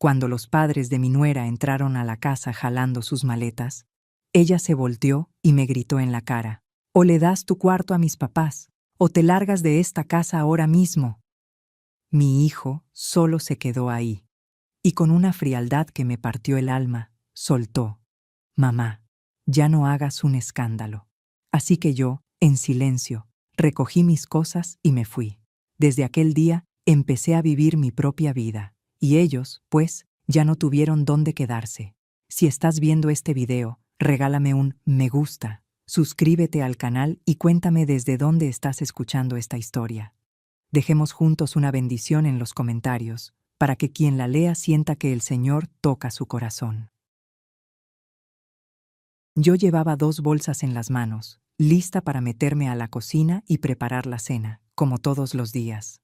Cuando los padres de mi nuera entraron a la casa jalando sus maletas, ella se volteó y me gritó en la cara: «O le das tu cuarto a mis papás, o te largas de esta casa ahora mismo». Mi hijo solo se quedó ahí, y con una frialdad que me partió el alma, soltó: «Mamá, ya no hagas un escándalo». Así que yo, en silencio, recogí mis cosas y me fui. Desde aquel día empecé a vivir mi propia vida, y ellos, pues, ya no tuvieron dónde quedarse. Si estás viendo este video, regálame un me gusta, suscríbete al canal y cuéntame desde dónde estás escuchando esta historia. Dejemos juntos una bendición en los comentarios, para que quien la lea sienta que el Señor toca su corazón. Yo llevaba 2 bolsas en las manos, lista para meterme a la cocina y preparar la cena, como todos los días.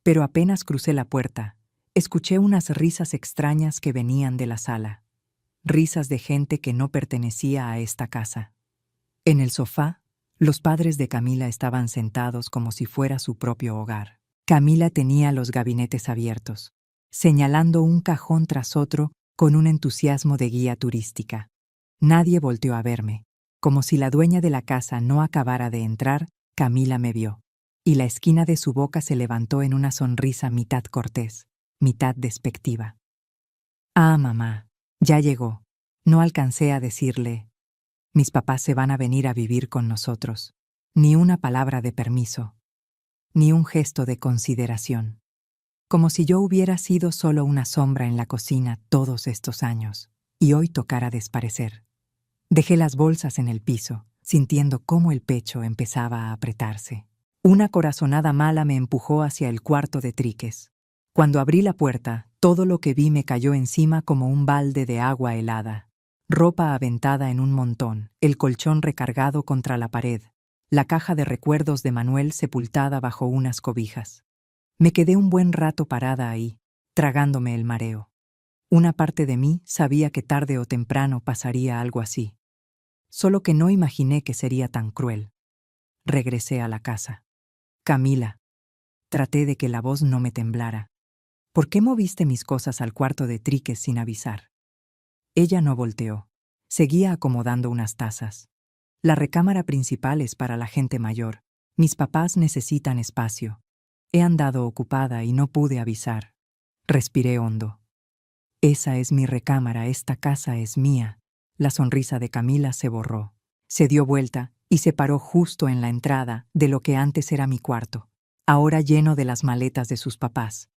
Pero apenas crucé la puerta, escuché unas risas extrañas que venían de la sala. Risas de gente que no pertenecía a esta casa. En el sofá, los padres de Camila estaban sentados como si fuera su propio hogar. Camila tenía los gabinetes abiertos, señalando un cajón tras otro con un entusiasmo de guía turística. Nadie volteó a verme. Como si la dueña de la casa no acabara de entrar, Camila me vio, y la esquina de su boca se levantó en una sonrisa mitad cortés, mitad despectiva. «Ah, mamá, ya llegó». No alcancé a decirle: «Mis papás se van a venir a vivir con nosotros». Ni una palabra de permiso, ni un gesto de consideración. Como si yo hubiera sido solo una sombra en la cocina todos estos años, y hoy tocara desaparecer. Dejé las bolsas en el piso, sintiendo cómo el pecho empezaba a apretarse. Una corazonada mala me empujó hacia el cuarto de Triques. Cuando abrí la puerta, todo lo que vi me cayó encima como un balde de agua helada. Ropa aventada en un montón, el colchón recargado contra la pared, la caja de recuerdos de Manuel sepultada bajo unas cobijas. Me quedé un buen rato parada ahí, tragándome el mareo. Una parte de mí sabía que tarde o temprano pasaría algo así. Solo que no imaginé que sería tan cruel. Regresé a la casa. «Camila». Traté de que la voz no me temblara. «¿Por qué moviste mis cosas al cuarto de Triques sin avisar?». Ella no volteó. Seguía acomodando unas tazas. «La recámara principal es para la gente mayor. Mis papás necesitan espacio. He andado ocupada y no pude avisar». Respiré hondo. «Esa es mi recámara, esta casa es mía». La sonrisa de Camila se borró. Se dio vuelta y se paró justo en la entrada de lo que antes era mi cuarto, ahora lleno de las maletas de sus papás.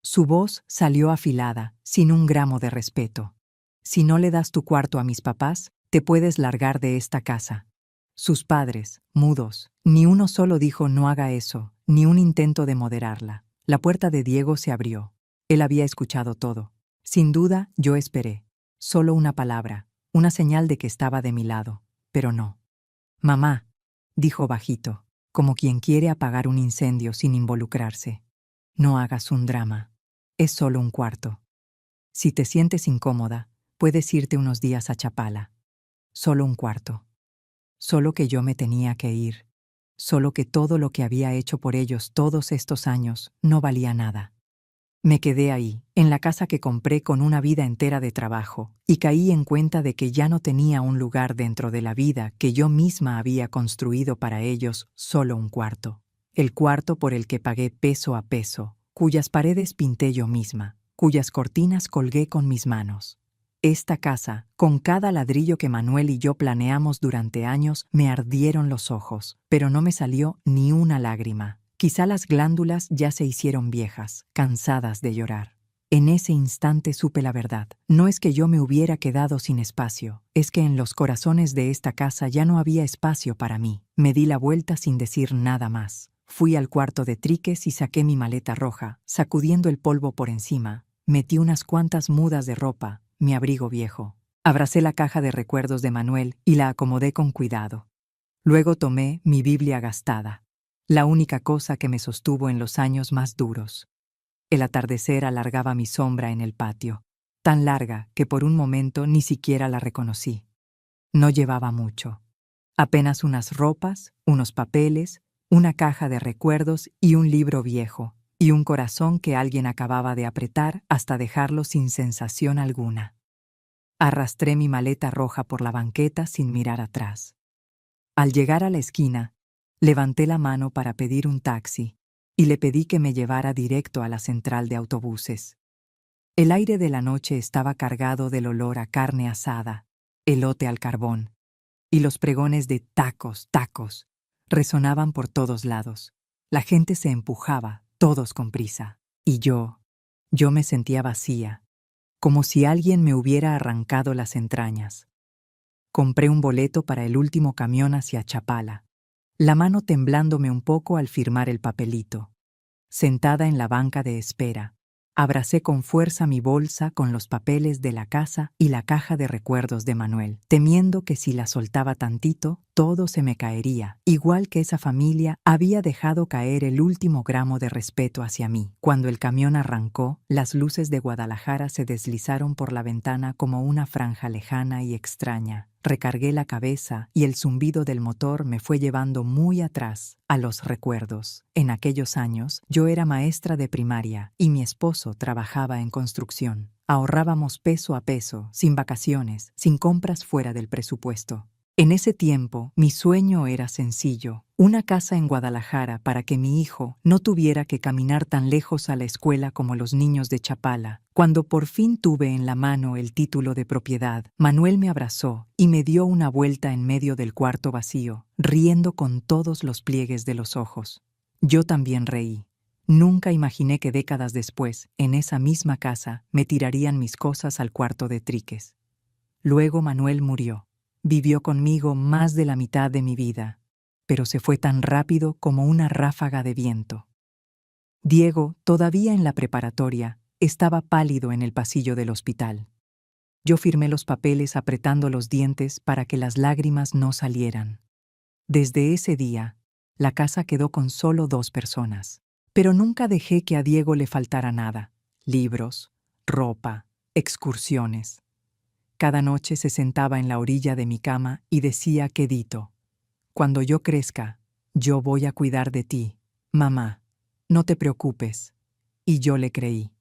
Su voz salió afilada, sin un gramo de respeto. «Si no le das tu cuarto a mis papás, te puedes largar de esta casa». Sus padres, mudos, ni uno solo dijo «no haga eso», ni un intento de moderarla. La puerta de Diego se abrió. Él había escuchado todo. Sin duda, yo esperé. Solo una palabra, una señal de que estaba de mi lado, pero no. «Mamá», dijo bajito, como quien quiere apagar un incendio sin involucrarse. «No hagas un drama. Es solo un cuarto. Si te sientes incómoda, puedes irte unos días a Chapala. Solo un cuarto. Solo que yo me tenía que ir. Solo que todo lo que había hecho por ellos todos estos años no valía nada». Me quedé ahí, en la casa que compré con una vida entera de trabajo, y caí en cuenta de que ya no tenía un lugar dentro de la vida que yo misma había construido para ellos, solo un cuarto. El cuarto por el que pagué peso a peso, cuyas paredes pinté yo misma, cuyas cortinas colgué con mis manos. Esta casa, con cada ladrillo que Manuel y yo planeamos durante años, me ardieron los ojos, pero no me salió ni una lágrima. Quizá las glándulas ya se hicieron viejas, cansadas de llorar. En ese instante supe la verdad. No es que yo me hubiera quedado sin espacio, es que en los corazones de esta casa ya no había espacio para mí. Me di la vuelta sin decir nada más. Fui al cuarto de Triques y saqué mi maleta roja, sacudiendo el polvo por encima. Metí unas cuantas mudas de ropa, mi abrigo viejo. Abracé la caja de recuerdos de Manuel y la acomodé con cuidado. Luego tomé mi Biblia gastada, la única cosa que me sostuvo en los años más duros. El atardecer alargaba mi sombra en el patio, tan larga que por un momento ni siquiera la reconocí. No llevaba mucho. Apenas unas ropas, unos papeles, una caja de recuerdos y un libro viejo, y un corazón que alguien acababa de apretar hasta dejarlo sin sensación alguna. Arrastré mi maleta roja por la banqueta sin mirar atrás. Al llegar a la esquina, levanté la mano para pedir un taxi y le pedí que me llevara directo a la central de autobuses. El aire de la noche estaba cargado del olor a carne asada, elote al carbón, y los pregones de tacos, tacos, resonaban por todos lados. La gente se empujaba, todos con prisa, y yo me sentía vacía, como si alguien me hubiera arrancado las entrañas. Compré un boleto para el último camión hacia Chapala, la mano temblándome un poco al firmar el papelito. Sentada en la banca de espera, abracé con fuerza mi bolsa con los papeles de la casa y la caja de recuerdos de Manuel, temiendo que si la soltaba tantito, todo se me caería, igual que esa familia había dejado caer el último gramo de respeto hacia mí. Cuando el camión arrancó, las luces de Guadalajara se deslizaron por la ventana como una franja lejana y extraña. Recargué la cabeza y el zumbido del motor me fue llevando muy atrás, a los recuerdos. En aquellos años, yo era maestra de primaria y mi esposo trabajaba en construcción. Ahorrábamos peso a peso, sin vacaciones, sin compras fuera del presupuesto. En ese tiempo, mi sueño era sencillo: una casa en Guadalajara para que mi hijo no tuviera que caminar tan lejos a la escuela como los niños de Chapala. Cuando por fin tuve en la mano el título de propiedad, Manuel me abrazó y me dio una vuelta en medio del cuarto vacío, riendo con todos los pliegues de los ojos. Yo también reí. Nunca imaginé que décadas después, en esa misma casa, me tirarían mis cosas al cuarto de triques. Luego Manuel murió. Vivió conmigo más de la mitad de mi vida, pero se fue tan rápido como una ráfaga de viento. Diego, todavía en la preparatoria, estaba pálido en el pasillo del hospital. Yo firmé los papeles apretando los dientes para que las lágrimas no salieran. Desde ese día, la casa quedó con solo 2 personas. Pero nunca dejé que a Diego le faltara nada: libros, ropa, excursiones. Cada noche se sentaba en la orilla de mi cama y decía quedito: cuando yo crezca, yo voy a cuidar de ti, mamá, no te preocupes. Y yo le creí,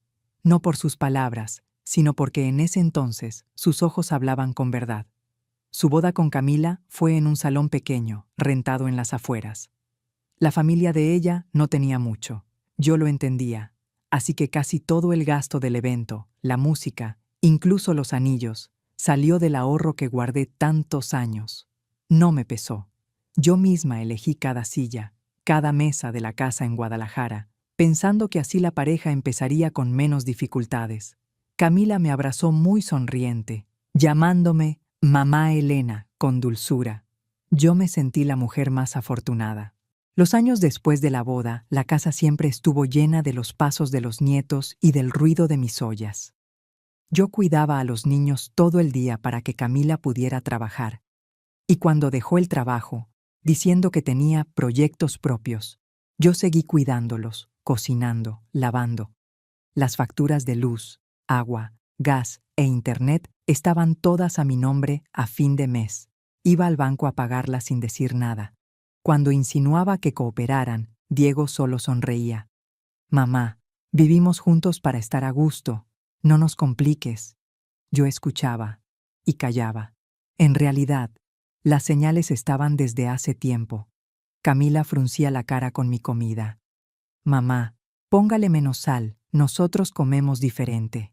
no por sus palabras, sino porque en ese entonces sus ojos hablaban con verdad. Su boda con Camila fue en un salón pequeño, rentado en las afueras. La familia de ella no tenía mucho. Yo lo entendía, así que casi todo el gasto del evento, la música, incluso los anillos, salió del ahorro que guardé tantos años. No me pesó. Yo misma elegí cada silla, cada mesa de la casa en Guadalajara, pensando que así la pareja empezaría con menos dificultades. Camila me abrazó muy sonriente, llamándome Mamá Elena con dulzura. Yo me sentí la mujer más afortunada. Los años después de la boda, la casa siempre estuvo llena de los pasos de los nietos y del ruido de mis ollas. Yo cuidaba a los niños todo el día para que Camila pudiera trabajar. Y cuando dejó el trabajo, diciendo que tenía proyectos propios, yo seguí cuidándolos, cocinando, lavando. Las facturas de luz, agua, gas e internet estaban todas a mi nombre a fin de mes. Iba al banco a pagarlas sin decir nada. Cuando insinuaba que cooperaran, Diego solo sonreía. Mamá, vivimos juntos para estar a gusto. No nos compliques. Yo escuchaba y callaba. En realidad, las señales estaban desde hace tiempo. Camila fruncía la cara con mi comida. Mamá, póngale menos sal, nosotros comemos diferente.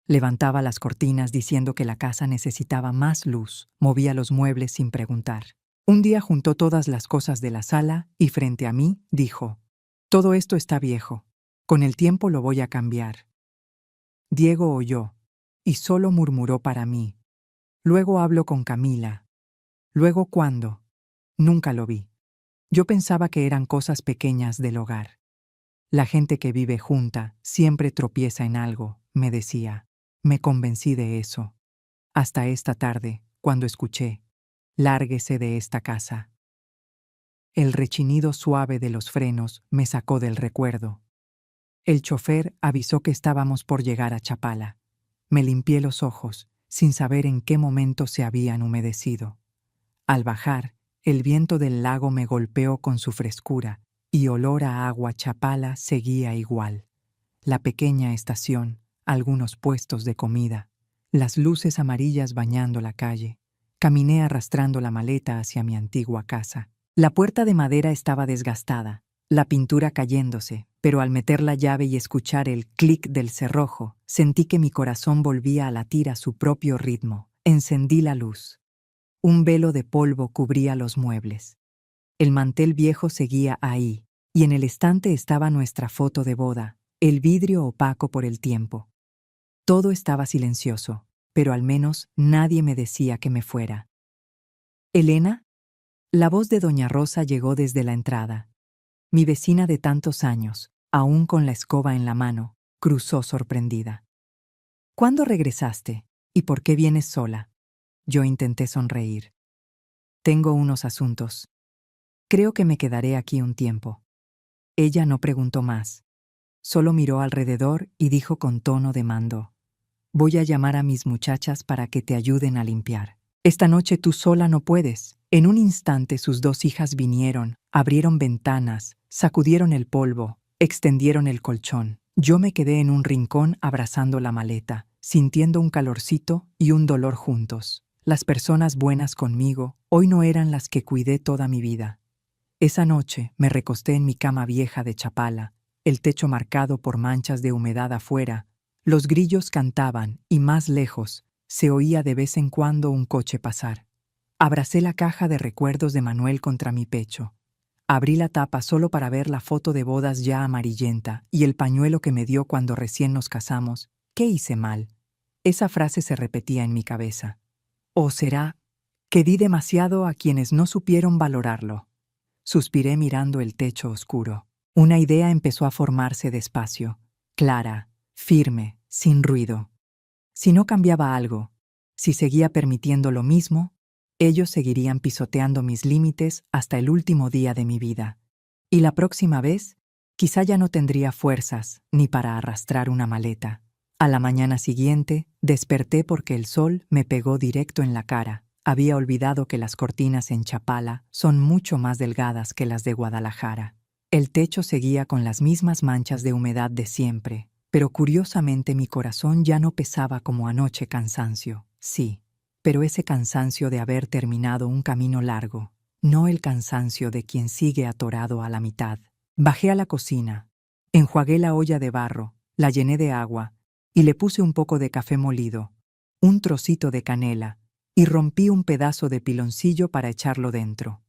Levantaba las cortinas diciendo que la casa necesitaba más luz. Movía los muebles sin preguntar. Un día juntó todas las cosas de la sala y frente a mí dijo: todo esto está viejo. Con el tiempo lo voy a cambiar. Diego oyó y solo murmuró para mí: luego hablo con Camila. ¿Luego cuándo? Nunca lo vi. Yo pensaba que eran cosas pequeñas del hogar. La gente que vive junta siempre tropieza en algo, me decía. Me convencí de eso. Hasta esta tarde, cuando escuché: lárguese de esta casa. El rechinido suave de los frenos me sacó del recuerdo. El chofer avisó que estábamos por llegar a Chapala. Me limpié los ojos, sin saber en qué momento se habían humedecido. Al bajar, el viento del lago me golpeó con su frescura y olor a agua Chapala seguía igual. La pequeña estación, algunos puestos de comida, las luces amarillas bañando la calle. Caminé arrastrando la maleta hacia mi antigua casa. La puerta de madera estaba desgastada, la pintura cayéndose, pero al meter la llave y escuchar el clic del cerrojo, sentí que mi corazón volvía a latir a su propio ritmo. Encendí la luz. Un velo de polvo cubría los muebles. El mantel viejo seguía ahí, y en el estante estaba nuestra foto de boda, el vidrio opaco por el tiempo. Todo estaba silencioso, pero al menos nadie me decía que me fuera. ¿Elena? La voz de doña Rosa llegó desde la entrada. Mi vecina de tantos años, aún con la escoba en la mano, cruzó sorprendida. ¿Cuándo regresaste? ¿Y por qué vienes sola? Yo intenté sonreír. Tengo unos asuntos. Creo que me quedaré aquí un tiempo. Ella no preguntó más. Solo miró alrededor y dijo con tono de mando: Voy a llamar a mis muchachas para que te ayuden a limpiar. Esta noche tú sola no puedes. En un instante sus dos hijas vinieron, abrieron ventanas, sacudieron el polvo, extendieron el colchón. Yo me quedé en un rincón abrazando la maleta, sintiendo un calorcito y un dolor juntos. Las personas buenas conmigo hoy no eran las que cuidé toda mi vida. Esa noche me recosté en mi cama vieja de Chapala, el techo marcado por manchas de humedad afuera. Los grillos cantaban y más lejos se oía de vez en cuando un coche pasar. Abracé la caja de recuerdos de Manuel contra mi pecho. Abrí la tapa solo para ver la foto de bodas ya amarillenta y el pañuelo que me dio cuando recién nos casamos. ¿Qué hice mal? Esa frase se repetía en mi cabeza. ¿O será que di demasiado a quienes no supieron valorarlo? Suspiré mirando el techo oscuro. Una idea empezó a formarse despacio, clara, firme, sin ruido. Si no cambiaba algo, si seguía permitiendo lo mismo, ellos seguirían pisoteando mis límites hasta el último día de mi vida. Y la próxima vez, quizá ya no tendría fuerzas ni para arrastrar una maleta. A la mañana siguiente, desperté porque el sol me pegó directo en la cara. Había olvidado que las cortinas en Chapala son mucho más delgadas que las de Guadalajara. El techo seguía con las mismas manchas de humedad de siempre, pero curiosamente mi corazón ya no pesaba como anoche cansancio. Sí, pero ese cansancio de haber terminado un camino largo, no el cansancio de quien sigue atorado a la mitad. Bajé a la cocina, enjuagué la olla de barro, la llené de agua y le puse un poco de café molido, un trocito de canela, y rompí un pedazo de piloncillo para echarlo dentro.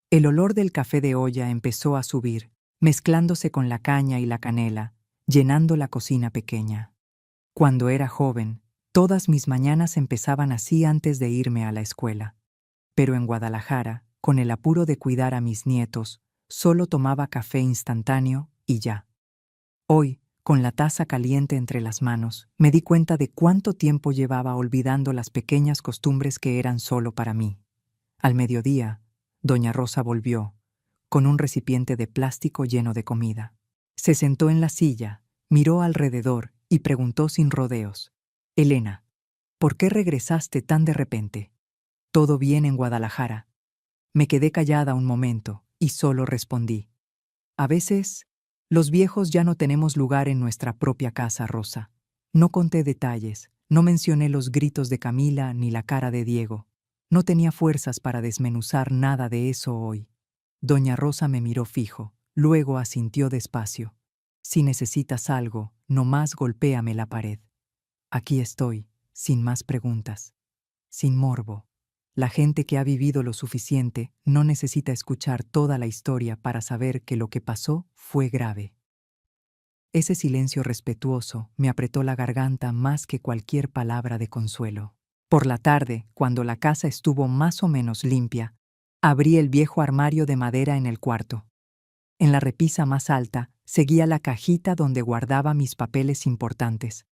El olor del café de olla empezó a subir, mezclándose con la caña y la canela, llenando la cocina pequeña. Cuando era joven, todas mis mañanas empezaban así antes de irme a la escuela. Pero en Guadalajara, con el apuro de cuidar a mis nietos, solo tomaba café instantáneo y ya. Hoy, con la taza caliente entre las manos, me di cuenta de cuánto tiempo llevaba olvidando las pequeñas costumbres que eran solo para mí. Al mediodía, doña Rosa volvió, con un recipiente de plástico lleno de comida. Se sentó en la silla, miró alrededor y preguntó sin rodeos: Elena, ¿por qué regresaste tan de repente? ¿Todo bien en Guadalajara? Me quedé callada un momento y solo respondí: a veces, los viejos ya no tenemos lugar en nuestra propia casa, Rosa. No conté detalles, no mencioné los gritos de Camila ni la cara de Diego. No tenía fuerzas para desmenuzar nada de eso hoy. Doña Rosa me miró fijo, luego asintió despacio. Si necesitas algo, nomás golpéame la pared. Aquí estoy, sin más preguntas, sin morbo. La gente que ha vivido lo suficiente no necesita escuchar toda la historia para saber que lo que pasó fue grave. Ese silencio respetuoso me apretó la garganta más que cualquier palabra de consuelo. Por la tarde, cuando la casa estuvo más o menos limpia, abrí el viejo armario de madera en el cuarto. En la repisa más alta seguía la cajita donde guardaba mis papeles importantes.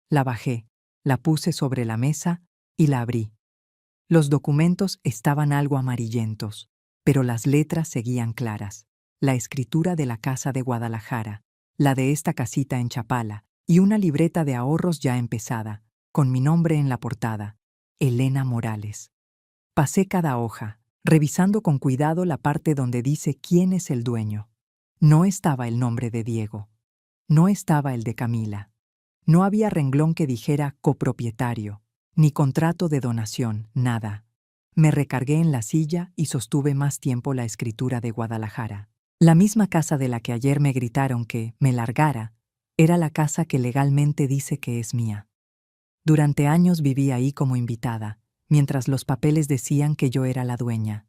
La bajé, la puse sobre la mesa y la abrí. Los documentos estaban algo amarillentos, pero las letras seguían claras. La escritura de la Casa de Guadalajara, la de esta casita en Chapala, y una libreta de ahorros ya empezada, con mi nombre en la portada: Elena Morales. Pasé cada hoja, revisando con cuidado la parte donde dice quién es el dueño. No estaba el nombre de Diego. No estaba el de Camila. No había renglón que dijera copropietario, ni contrato de donación, nada. Me recargué en la silla y sostuve más tiempo la escritura de Guadalajara. La misma casa de la que ayer me gritaron que me largara, era la casa que legalmente dice que es mía. Durante años viví ahí como invitada, mientras los papeles decían que yo era la dueña.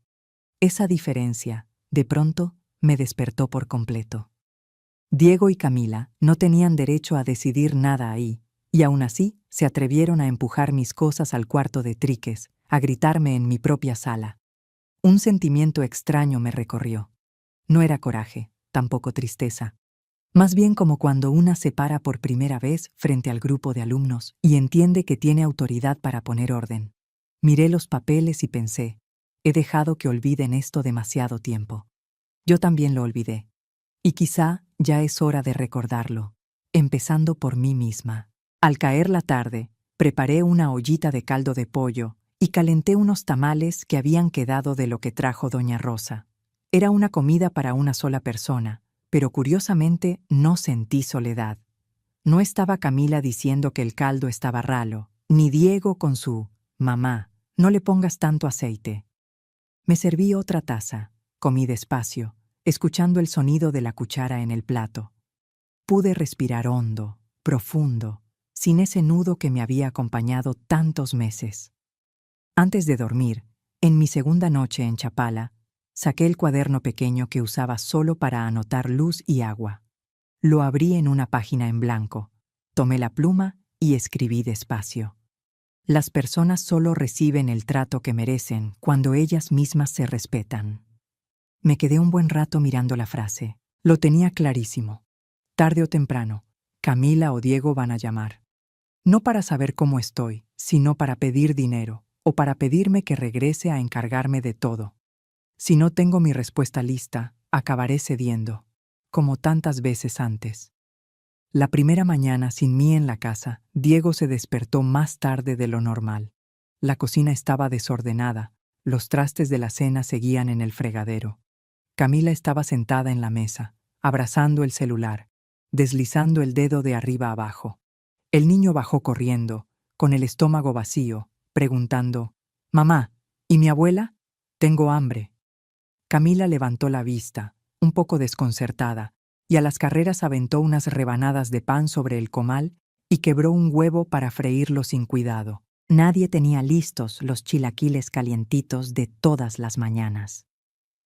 Esa diferencia, de pronto, me despertó por completo. Diego y Camila no tenían derecho a decidir nada ahí, y aún así se atrevieron a empujar mis cosas al cuarto de triques, a gritarme en mi propia sala. Un sentimiento extraño me recorrió. No era coraje, tampoco tristeza. Más bien como cuando una se para por primera vez frente al grupo de alumnos y entiende que tiene autoridad para poner orden. Miré los papeles y pensé, he dejado que olviden esto demasiado tiempo. Yo también lo olvidé. Y quizá ya es hora de recordarlo, empezando por mí misma. Al caer la tarde, preparé una ollita de caldo de pollo y calenté unos tamales que habían quedado de lo que trajo doña Rosa. Era una comida para una sola persona, pero curiosamente no sentí soledad. No estaba Camila diciendo que el caldo estaba ralo, ni Diego con su «mamá, no le pongas tanto aceite». Me serví otra taza, comí despacio, escuchando el sonido de la cuchara en el plato. Pude respirar hondo, profundo, sin ese nudo que me había acompañado tantos meses. Antes de dormir, en mi segunda noche en Chapala, saqué el cuaderno pequeño que usaba solo para anotar luz y agua. Lo abrí en una página en blanco, tomé la pluma y escribí despacio. Las personas solo reciben el trato que merecen cuando ellas mismas se respetan. Me quedé un buen rato mirando la frase. Lo tenía clarísimo. Tarde o temprano, Camila o Diego van a llamar. No para saber cómo estoy, sino para pedir dinero, o para pedirme que regrese a encargarme de todo. Si no tengo mi respuesta lista, acabaré cediendo, como tantas veces antes. La primera mañana sin mí en la casa, Diego se despertó más tarde de lo normal. La cocina estaba desordenada, los trastes de la cena seguían en el fregadero. Camila estaba sentada en la mesa, abrazando el celular, deslizando el dedo de arriba abajo. El niño bajó corriendo, con el estómago vacío, preguntando, «Mamá, ¿y mi abuela? Tengo hambre». Camila levantó la vista, un poco desconcertada, y a las carreras aventó unas rebanadas de pan sobre el comal y quebró un huevo para freírlo sin cuidado. Nadie tenía listos los chilaquiles calientitos de todas las mañanas.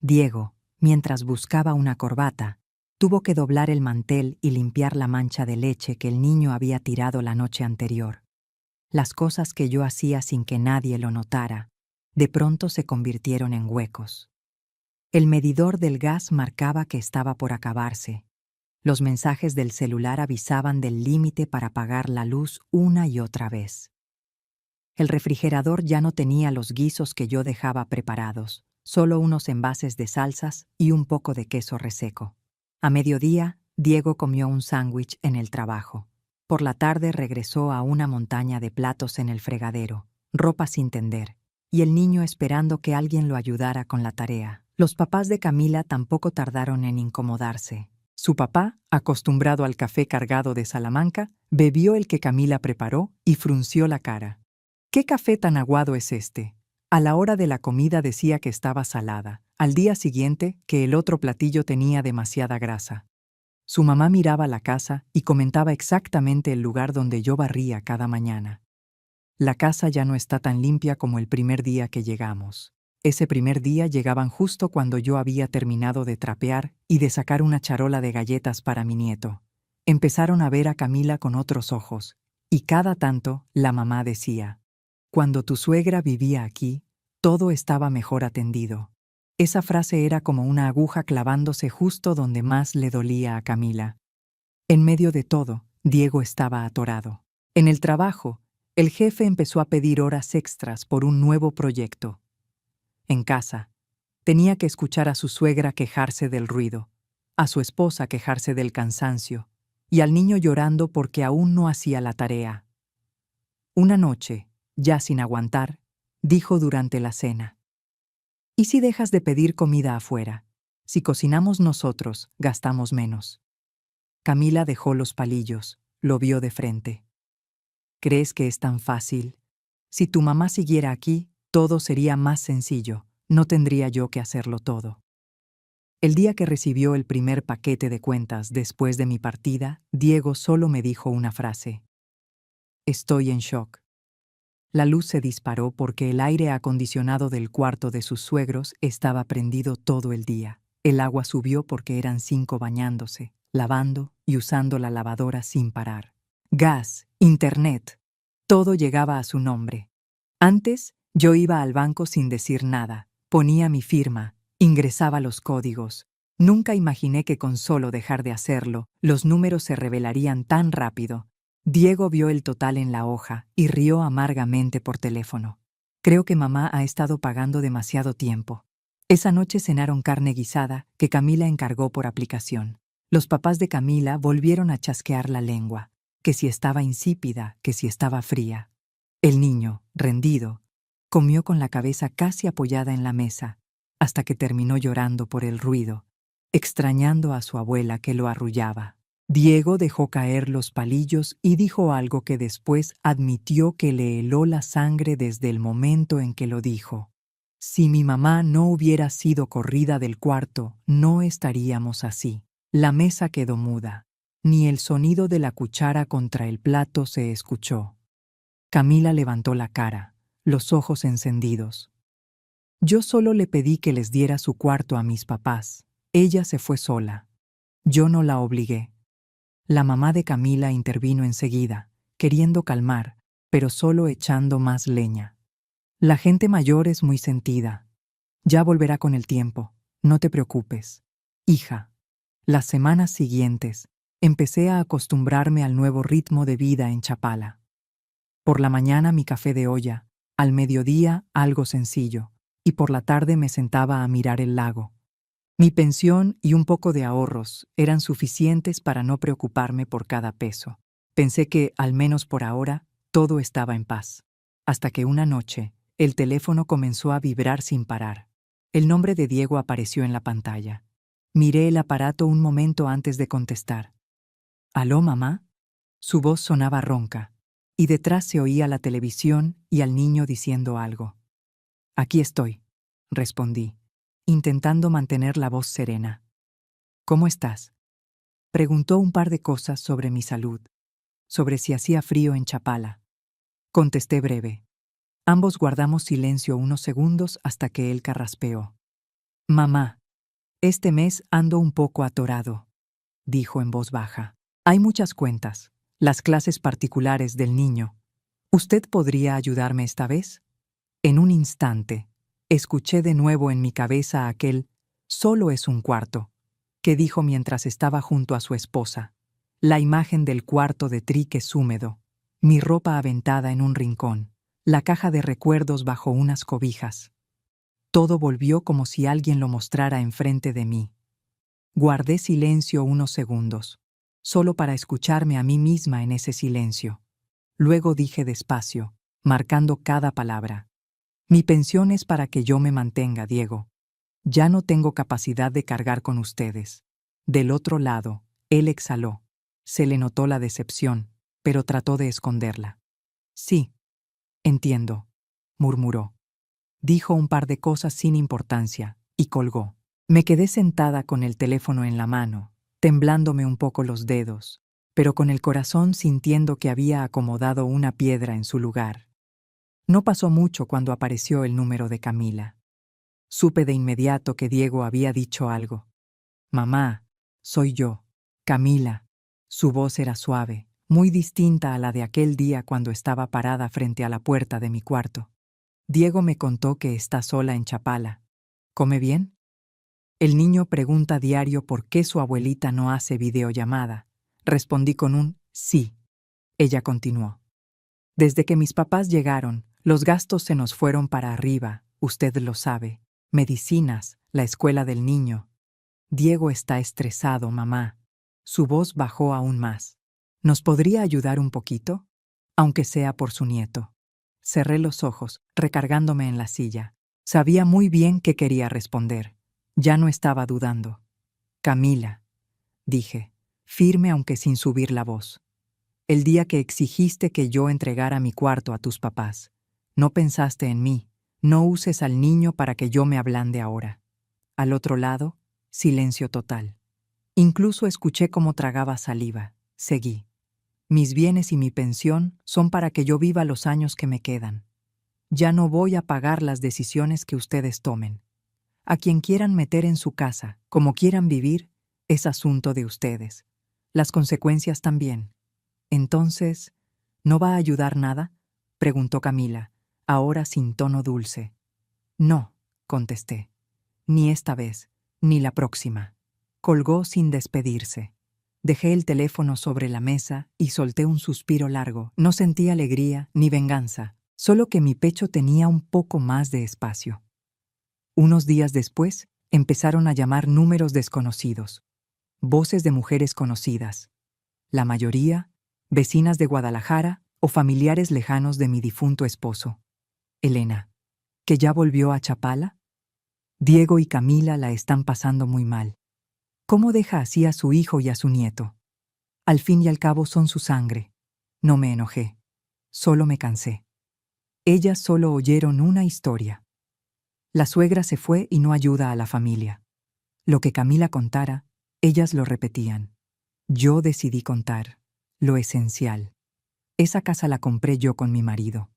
Diego, mientras buscaba una corbata, tuvo que doblar el mantel y limpiar la mancha de leche que el niño había tirado la noche anterior. Las cosas que yo hacía sin que nadie lo notara, de pronto se convirtieron en huecos. El medidor del gas marcaba que estaba por acabarse. Los mensajes del celular avisaban del límite para apagar la luz una y otra vez. El refrigerador ya no tenía los guisos que yo dejaba preparados, solo unos envases de salsas y un poco de queso reseco. A mediodía, Diego comió un sándwich en el trabajo. Por la tarde regresó a una montaña de platos en el fregadero, ropa sin tender, y el niño esperando que alguien lo ayudara con la tarea. Los papás de Camila tampoco tardaron en incomodarse. Su papá, acostumbrado al café cargado de Salamanca, bebió el que Camila preparó y frunció la cara. «¿Qué café tan aguado es este?». A la hora de la comida decía que estaba salada, al día siguiente que el otro platillo tenía demasiada grasa. Su mamá miraba la casa y comentaba exactamente el lugar donde yo barría cada mañana. La casa ya no está tan limpia como el primer día que llegamos. Ese primer día llegaban justo cuando yo había terminado de trapear y de sacar una charola de galletas para mi nieto. Empezaron a ver a Camila con otros ojos, y cada tanto la mamá decía, «Cuando tu suegra vivía aquí, todo estaba mejor atendido». Esa frase era como una aguja clavándose justo donde más le dolía a Camila. En medio de todo, Diego estaba atorado. En el trabajo, el jefe empezó a pedir horas extras por un nuevo proyecto. En casa, tenía que escuchar a su suegra quejarse del ruido, a su esposa quejarse del cansancio, y al niño llorando porque aún no hacía la tarea. Una noche, ya sin aguantar, dijo durante la cena, «¿Y si dejas de pedir comida afuera? Si cocinamos nosotros, gastamos menos. Camila dejó los palillos, lo vio de frente. ¿Crees que es tan fácil? Si tu mamá siguiera aquí, todo sería más sencillo. No tendría yo que hacerlo todo. El día que recibió el primer paquete de cuentas después de mi partida, Diego solo me dijo una frase. Estoy en shock. La luz se disparó porque el aire acondicionado del cuarto de sus suegros estaba prendido todo el día. El agua subió porque eran 5 bañándose, lavando y usando la lavadora sin parar. Gas, internet, todo llegaba a su nombre. Antes, yo iba al banco sin decir nada, ponía mi firma, ingresaba los códigos. Nunca imaginé que con solo dejar de hacerlo, los números se revelarían tan rápido. Diego vio el total en la hoja y rió amargamente por teléfono. Creo que mamá ha estado pagando demasiado tiempo. Esa noche cenaron carne guisada que Camila encargó por aplicación. Los papás de Camila volvieron a chasquear la lengua, que si estaba insípida, que si estaba fría. El niño, rendido, comió con la cabeza casi apoyada en la mesa, hasta que terminó llorando por el ruido, extrañando a su abuela que lo arrullaba. Diego dejó caer los palillos y dijo algo que después admitió que le heló la sangre desde el momento en que lo dijo. Si mi mamá no hubiera sido corrida del cuarto, no estaríamos así. La mesa quedó muda. Ni el sonido de la cuchara contra el plato se escuchó. Camila levantó la cara, los ojos encendidos. Yo solo le pedí que les diera su cuarto a mis papás. Ella se fue sola. Yo no la obligué. La mamá de Camila intervino enseguida, queriendo calmar, pero solo echando más leña. La gente mayor es muy sentida. Ya volverá con el tiempo, no te preocupes. Hija. Las semanas siguientes, empecé a acostumbrarme al nuevo ritmo de vida en Chapala. Por la mañana mi café de olla, al mediodía algo sencillo, y por la tarde me sentaba a mirar el lago. Mi pensión y un poco de ahorros eran suficientes para no preocuparme por cada peso. Pensé que, al menos por ahora, todo estaba en paz. Hasta que una noche, el teléfono comenzó a vibrar sin parar. El nombre de Diego apareció en la pantalla. Miré el aparato un momento antes de contestar. ¿Aló, mamá? Su voz sonaba ronca, y detrás se oía la televisión y al niño diciendo algo. Aquí estoy, respondí, intentando mantener la voz serena. ¿Cómo estás? Preguntó un par de cosas sobre mi salud, sobre si hacía frío en Chapala. Contesté breve. Ambos guardamos silencio unos segundos hasta que él carraspeó. Mamá, este mes ando un poco atorado, dijo en voz baja. Hay muchas cuentas, las clases particulares del niño. ¿Usted podría ayudarme esta vez? En un instante, escuché de nuevo en mi cabeza aquel «solo es un cuarto» que dijo mientras estaba junto a su esposa. La imagen del cuarto de triques húmedo, mi ropa aventada en un rincón, la caja de recuerdos bajo unas cobijas. Todo volvió como si alguien lo mostrara enfrente de mí. Guardé silencio unos segundos, solo para escucharme a mí misma en ese silencio. Luego dije despacio, marcando cada palabra. Mi pensión es para que yo me mantenga, Diego. Ya no tengo capacidad de cargar con ustedes. Del otro lado, él exhaló. Se le notó la decepción, pero trató de esconderla. Sí, entiendo, murmuró. Dijo un par de cosas sin importancia y colgó. Me quedé sentada con el teléfono en la mano, temblándome un poco los dedos, pero con el corazón sintiendo que había acomodado una piedra en su lugar. No pasó mucho cuando apareció el número de Camila. Supe de inmediato que Diego había dicho algo. Mamá, soy yo, Camila. Su voz era suave, muy distinta a la de aquel día cuando estaba parada frente a la puerta de mi cuarto. Diego me contó que está sola en Chapala. ¿Come bien? El niño pregunta diario por qué su abuelita no hace videollamada. Respondí con un sí. Ella continuó. Desde que mis papás llegaron, los gastos se nos fueron para arriba, usted lo sabe. Medicinas, la escuela del niño. Diego está estresado, mamá. Su voz bajó aún más. ¿Nos podría ayudar un poquito? Aunque sea por su nieto. Cerré los ojos, recargándome en la silla. Sabía muy bien qué quería responder. Ya no estaba dudando. Camila, dije, firme aunque sin subir la voz. El día que exigiste que yo entregara mi cuarto a tus papás, no pensaste en mí, no uses al niño para que yo me ablande ahora. Al otro lado, silencio total. Incluso escuché cómo tragaba saliva. Seguí. Mis bienes y mi pensión son para que yo viva los años que me quedan. Ya no voy a pagar las decisiones que ustedes tomen. A quien quieran meter en su casa, como quieran vivir, es asunto de ustedes. Las consecuencias también. Entonces, ¿no va a ayudar nada?, preguntó Camila, ahora sin tono dulce. No, contesté. Ni esta vez, ni la próxima. Colgó sin despedirse. Dejé el teléfono sobre la mesa y solté un suspiro largo. No sentí alegría ni venganza, solo que mi pecho tenía un poco más de espacio. Unos días después, empezaron a llamar números desconocidos. Voces de mujeres conocidas. La mayoría, vecinas de Guadalajara o familiares lejanos de mi difunto esposo. Elena, ¿que ya volvió a Chapala? Diego y Camila la están pasando muy mal. ¿Cómo deja así a su hijo y a su nieto? Al fin y al cabo son su sangre. No me enojé. Solo me cansé. Ellas solo oyeron una historia. La suegra se fue y no ayuda a la familia. Lo que Camila contara, ellas lo repetían. Yo decidí contar lo esencial. Esa casa la compré yo con mi marido.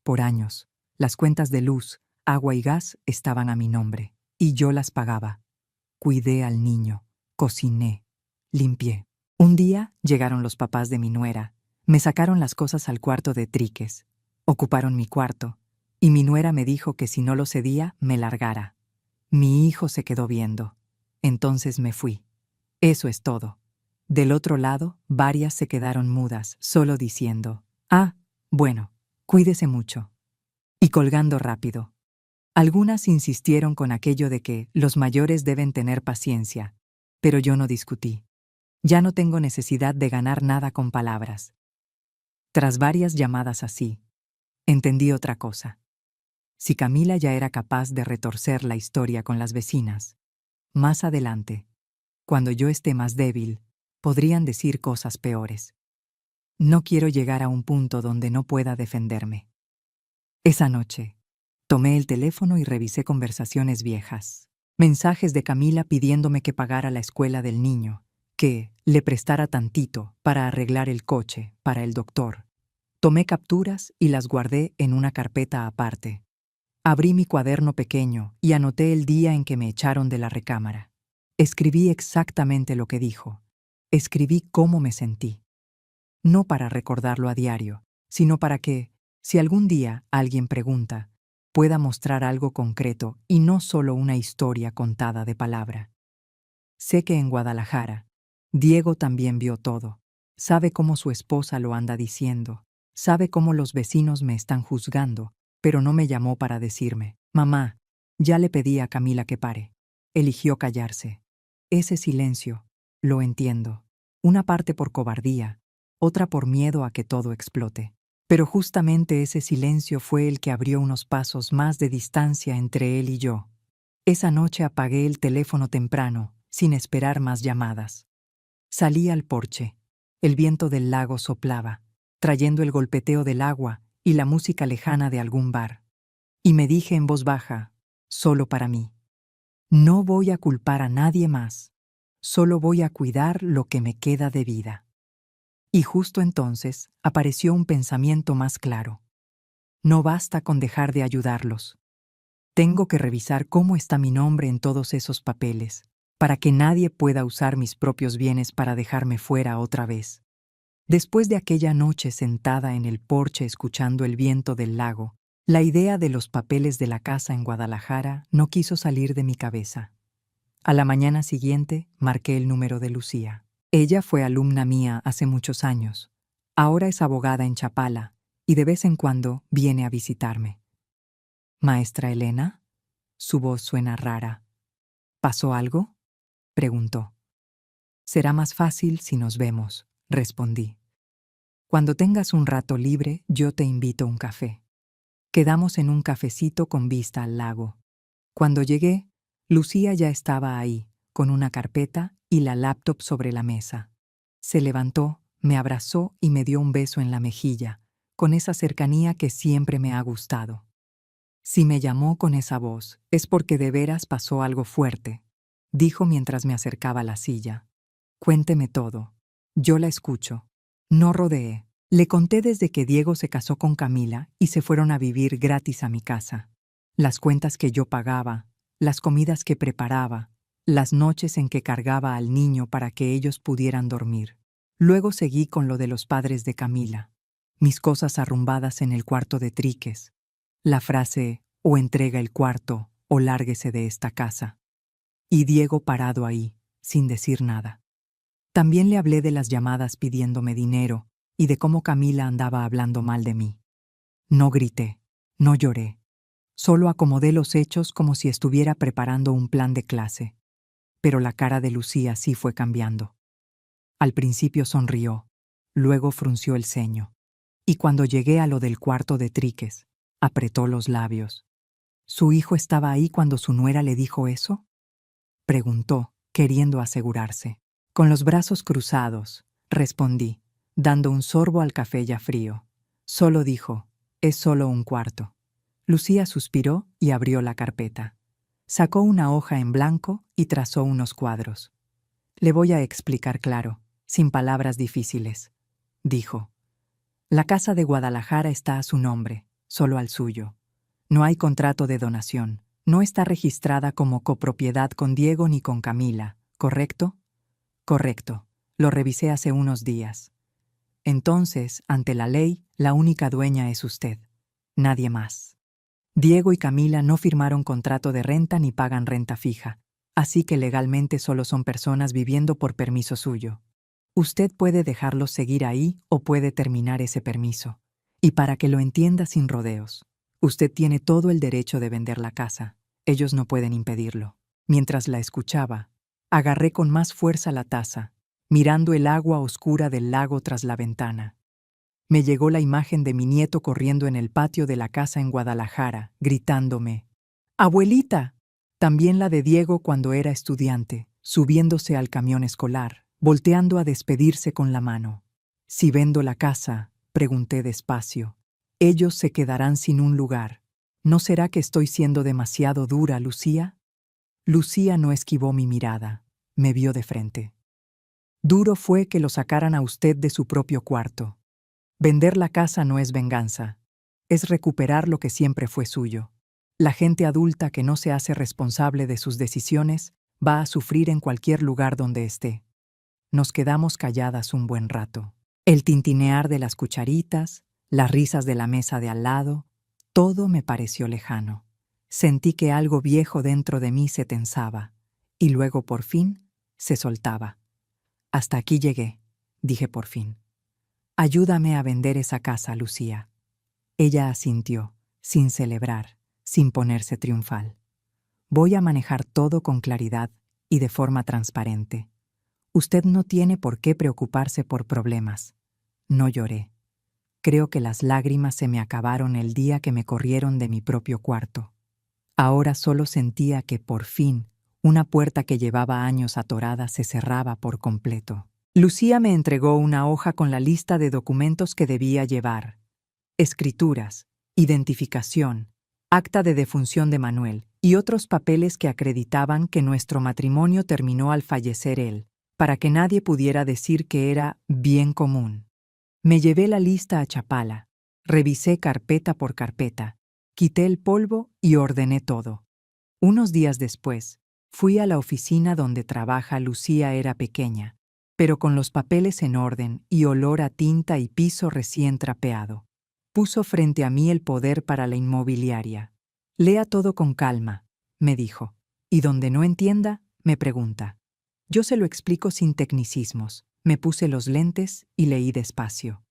Por años, las cuentas de luz, agua y gas estaban a mi nombre, y yo las pagaba. Cuidé al niño, cociné, limpié. Un día llegaron los papás de mi nuera, me sacaron las cosas al cuarto de triques, ocuparon mi cuarto, y mi nuera me dijo que si no lo cedía, me largara. Mi hijo se quedó viendo. Entonces me fui. Eso es todo. Del otro lado, varias se quedaron mudas, solo diciendo, «Ah, bueno, cuídese mucho». Y colgando rápido. Algunas insistieron con aquello de que los mayores deben tener paciencia, pero yo no discutí. Ya no tengo necesidad de ganar nada con palabras. Tras varias llamadas así, entendí otra cosa. Si Camila ya era capaz de retorcer la historia con las vecinas, más adelante, cuando yo esté más débil, podrían decir cosas peores. No quiero llegar a un punto donde no pueda defenderme. Esa noche, tomé el teléfono y revisé conversaciones viejas. Mensajes de Camila pidiéndome que pagara la escuela del niño, que le prestara tantito para arreglar el coche, para el doctor. Tomé capturas y las guardé en una carpeta aparte. Abrí mi cuaderno pequeño y anoté el día en que me echaron de la recámara. Escribí exactamente lo que dijo. Escribí cómo me sentí. No para recordarlo a diario, sino para que, si algún día alguien pregunta, pueda mostrar algo concreto y no solo una historia contada de palabra. Sé que en Guadalajara, Diego también vio todo. Sabe cómo su esposa lo anda diciendo. Sabe cómo los vecinos me están juzgando, pero no me llamó para decirme, «Mamá, ya le pedí a Camila que pare». Eligió callarse. Ese silencio, lo entiendo. Una parte por cobardía, otra por miedo a que todo explote. Pero justamente ese silencio fue el que abrió unos pasos más de distancia entre él y yo. Esa noche apagué el teléfono temprano, sin esperar más llamadas. Salí al porche. El viento del lago soplaba, trayendo el golpeteo del agua y la música lejana de algún bar. Y me dije en voz baja, solo para mí, no voy a culpar a nadie más, solo voy a cuidar lo que me queda de vida. Y justo entonces apareció un pensamiento más claro. No basta con dejar de ayudarlos. Tengo que revisar cómo está mi nombre en todos esos papeles, para que nadie pueda usar mis propios bienes para dejarme fuera otra vez. Después de aquella noche sentada en el porche escuchando el viento del lago, la idea de los papeles de la casa en Guadalajara no quiso salir de mi cabeza. A la mañana siguiente marqué el número de Lucía. Ella fue alumna mía hace muchos años. Ahora es abogada en Chapala y de vez en cuando viene a visitarme. «¿Maestra Elena?» Su voz suena rara. «¿Pasó algo?», preguntó. «Será más fácil si nos vemos», respondí. «Cuando tengas un rato libre, yo te invito a un café». Quedamos en un cafecito con vista al lago. Cuando llegué, Lucía ya estaba ahí, con una carpeta y la laptop sobre la mesa. Se levantó, me abrazó y me dio un beso en la mejilla, con esa cercanía que siempre me ha gustado. Si me llamó con esa voz, es porque de veras pasó algo fuerte, dijo mientras me acercaba a la silla. Cuénteme todo. Yo la escucho. No rodeé. Le conté desde que Diego se casó con Camila y se fueron a vivir gratis a mi casa. Las cuentas que yo pagaba, las comidas que preparaba, las noches en que cargaba al niño para que ellos pudieran dormir. Luego seguí con lo de los padres de Camila. Mis cosas arrumbadas en el cuarto de Triques. La frase, o entrega el cuarto, o lárguese de esta casa. Y Diego parado ahí, sin decir nada. También le hablé de las llamadas pidiéndome dinero y de cómo Camila andaba hablando mal de mí. No grité, no lloré. Solo acomodé los hechos como si estuviera preparando un plan de clase. Pero la cara de Lucía sí fue cambiando. Al principio sonrió, luego frunció el ceño. Y cuando llegué a lo del cuarto de Triques, apretó los labios. ¿Su hijo estaba ahí cuando su nuera le dijo eso?, preguntó, queriendo asegurarse. Con los brazos cruzados, respondí, dando un sorbo al café ya frío. Solo dijo, es solo un cuarto. Lucía suspiró y abrió la carpeta. Sacó una hoja en blanco y trazó unos cuadros. Le voy a explicar claro, sin palabras difíciles, dijo. La casa de Guadalajara está a su nombre, solo al suyo. No hay contrato de donación. No está registrada como copropiedad con Diego ni con Camila, ¿correcto? Correcto. Lo revisé hace unos días. Entonces, ante la ley, la única dueña es usted. Nadie más. Diego y Camila no firmaron contrato de renta ni pagan renta fija, así que legalmente solo son personas viviendo por permiso suyo. Usted puede dejarlos seguir ahí o puede terminar ese permiso. Y para que lo entienda sin rodeos, usted tiene todo el derecho de vender la casa. Ellos no pueden impedirlo. Mientras la escuchaba, agarré con más fuerza la taza, mirando el agua oscura del lago tras la ventana. Me llegó la imagen de mi nieto corriendo en el patio de la casa en Guadalajara, gritándome, ¡Abuelita! También la de Diego cuando era estudiante, subiéndose al camión escolar, volteando a despedirse con la mano. Si vendo la casa, pregunté despacio, ellos se quedarán sin un lugar. ¿No será que estoy siendo demasiado dura, Lucía? Lucía no esquivó mi mirada, me vio de frente. Duro fue que lo sacaran a usted de su propio cuarto. Vender la casa no es venganza, es recuperar lo que siempre fue suyo. La gente adulta que no se hace responsable de sus decisiones va a sufrir en cualquier lugar donde esté. Nos quedamos calladas un buen rato. El tintinear de las cucharitas, las risas de la mesa de al lado, todo me pareció lejano. Sentí que algo viejo dentro de mí se tensaba, y luego por fin se soltaba. Hasta aquí llegué, dije por fin. Ayúdame a vender esa casa, Lucía. Ella asintió, sin celebrar, sin ponerse triunfal. Voy a manejar todo con claridad y de forma transparente. Usted no tiene por qué preocuparse por problemas. No lloré. Creo que las lágrimas se me acabaron el día que me corrieron de mi propio cuarto. Ahora solo sentía que, por fin, una puerta que llevaba años atorada se cerraba por completo. Lucía me entregó una hoja con la lista de documentos que debía llevar. Escrituras, identificación, acta de defunción de Manuel y otros papeles que acreditaban que nuestro matrimonio terminó al fallecer él, para que nadie pudiera decir que era bien común. Me llevé la lista a Chapala, revisé carpeta por carpeta, quité el polvo y ordené todo. Unos días después, fui a la oficina donde trabaja Lucía. Era pequeña, pero con los papeles en orden y olor a tinta y piso recién trapeado. Puso frente a mí el poder para la inmobiliaria. Lea todo con calma, me dijo, y donde no entienda, me pregunta. Yo se lo explico sin tecnicismos. Me puse los lentes y leí despacio.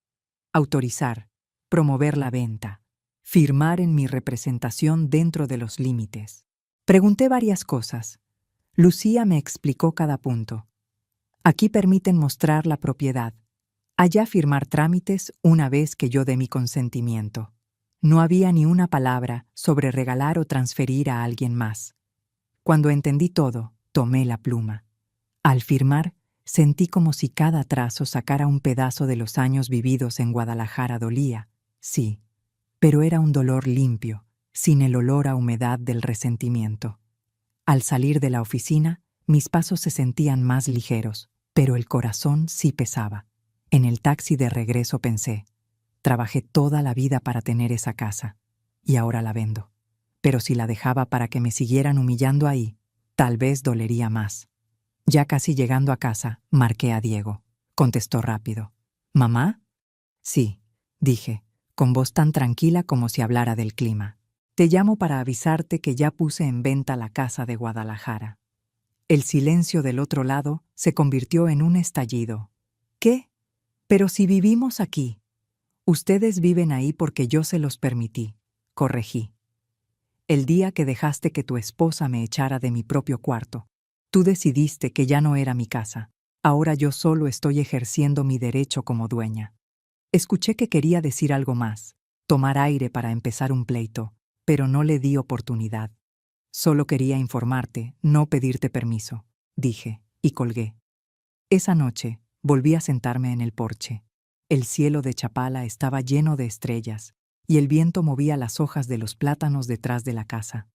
Autorizar, promover la venta, firmar en mi representación dentro de los límites. Pregunté varias cosas. Lucía me explicó cada punto. Aquí permiten mostrar la propiedad. Allá firmar trámites una vez que yo dé mi consentimiento. No había ni una palabra sobre regalar o transferir a alguien más. Cuando entendí todo, tomé la pluma. Al firmar, sentí como si cada trazo sacara un pedazo de los años vividos en Guadalajara. Dolía, sí, pero era un dolor limpio, sin el olor a humedad del resentimiento. Al salir de la oficina, mis pasos se sentían más ligeros, pero el corazón sí pesaba. En el taxi de regreso pensé, trabajé toda la vida para tener esa casa, y ahora la vendo. Pero si la dejaba para que me siguieran humillando ahí, tal vez dolería más. Ya casi llegando a casa, marqué a Diego. Contestó rápido. ¿Mamá? Sí, dije, con voz tan tranquila como si hablara del clima. Te llamo para avisarte que ya puse en venta la casa de Guadalajara. El silencio del otro lado se convirtió en un estallido. ¿Qué? Pero si vivimos aquí. Ustedes viven ahí porque yo se los permití, corregí. El día que dejaste que tu esposa me echara de mi propio cuarto, tú decidiste que ya no era mi casa. Ahora yo solo estoy ejerciendo mi derecho como dueña. Escuché que quería decir algo más, tomar aire para empezar un pleito, pero no le di oportunidad. Solo quería informarte, no pedirte permiso, dije, y colgué. Esa noche, volví a sentarme en el porche. El cielo de Chapala estaba lleno de estrellas, y el viento movía las hojas de los plátanos detrás de la casa.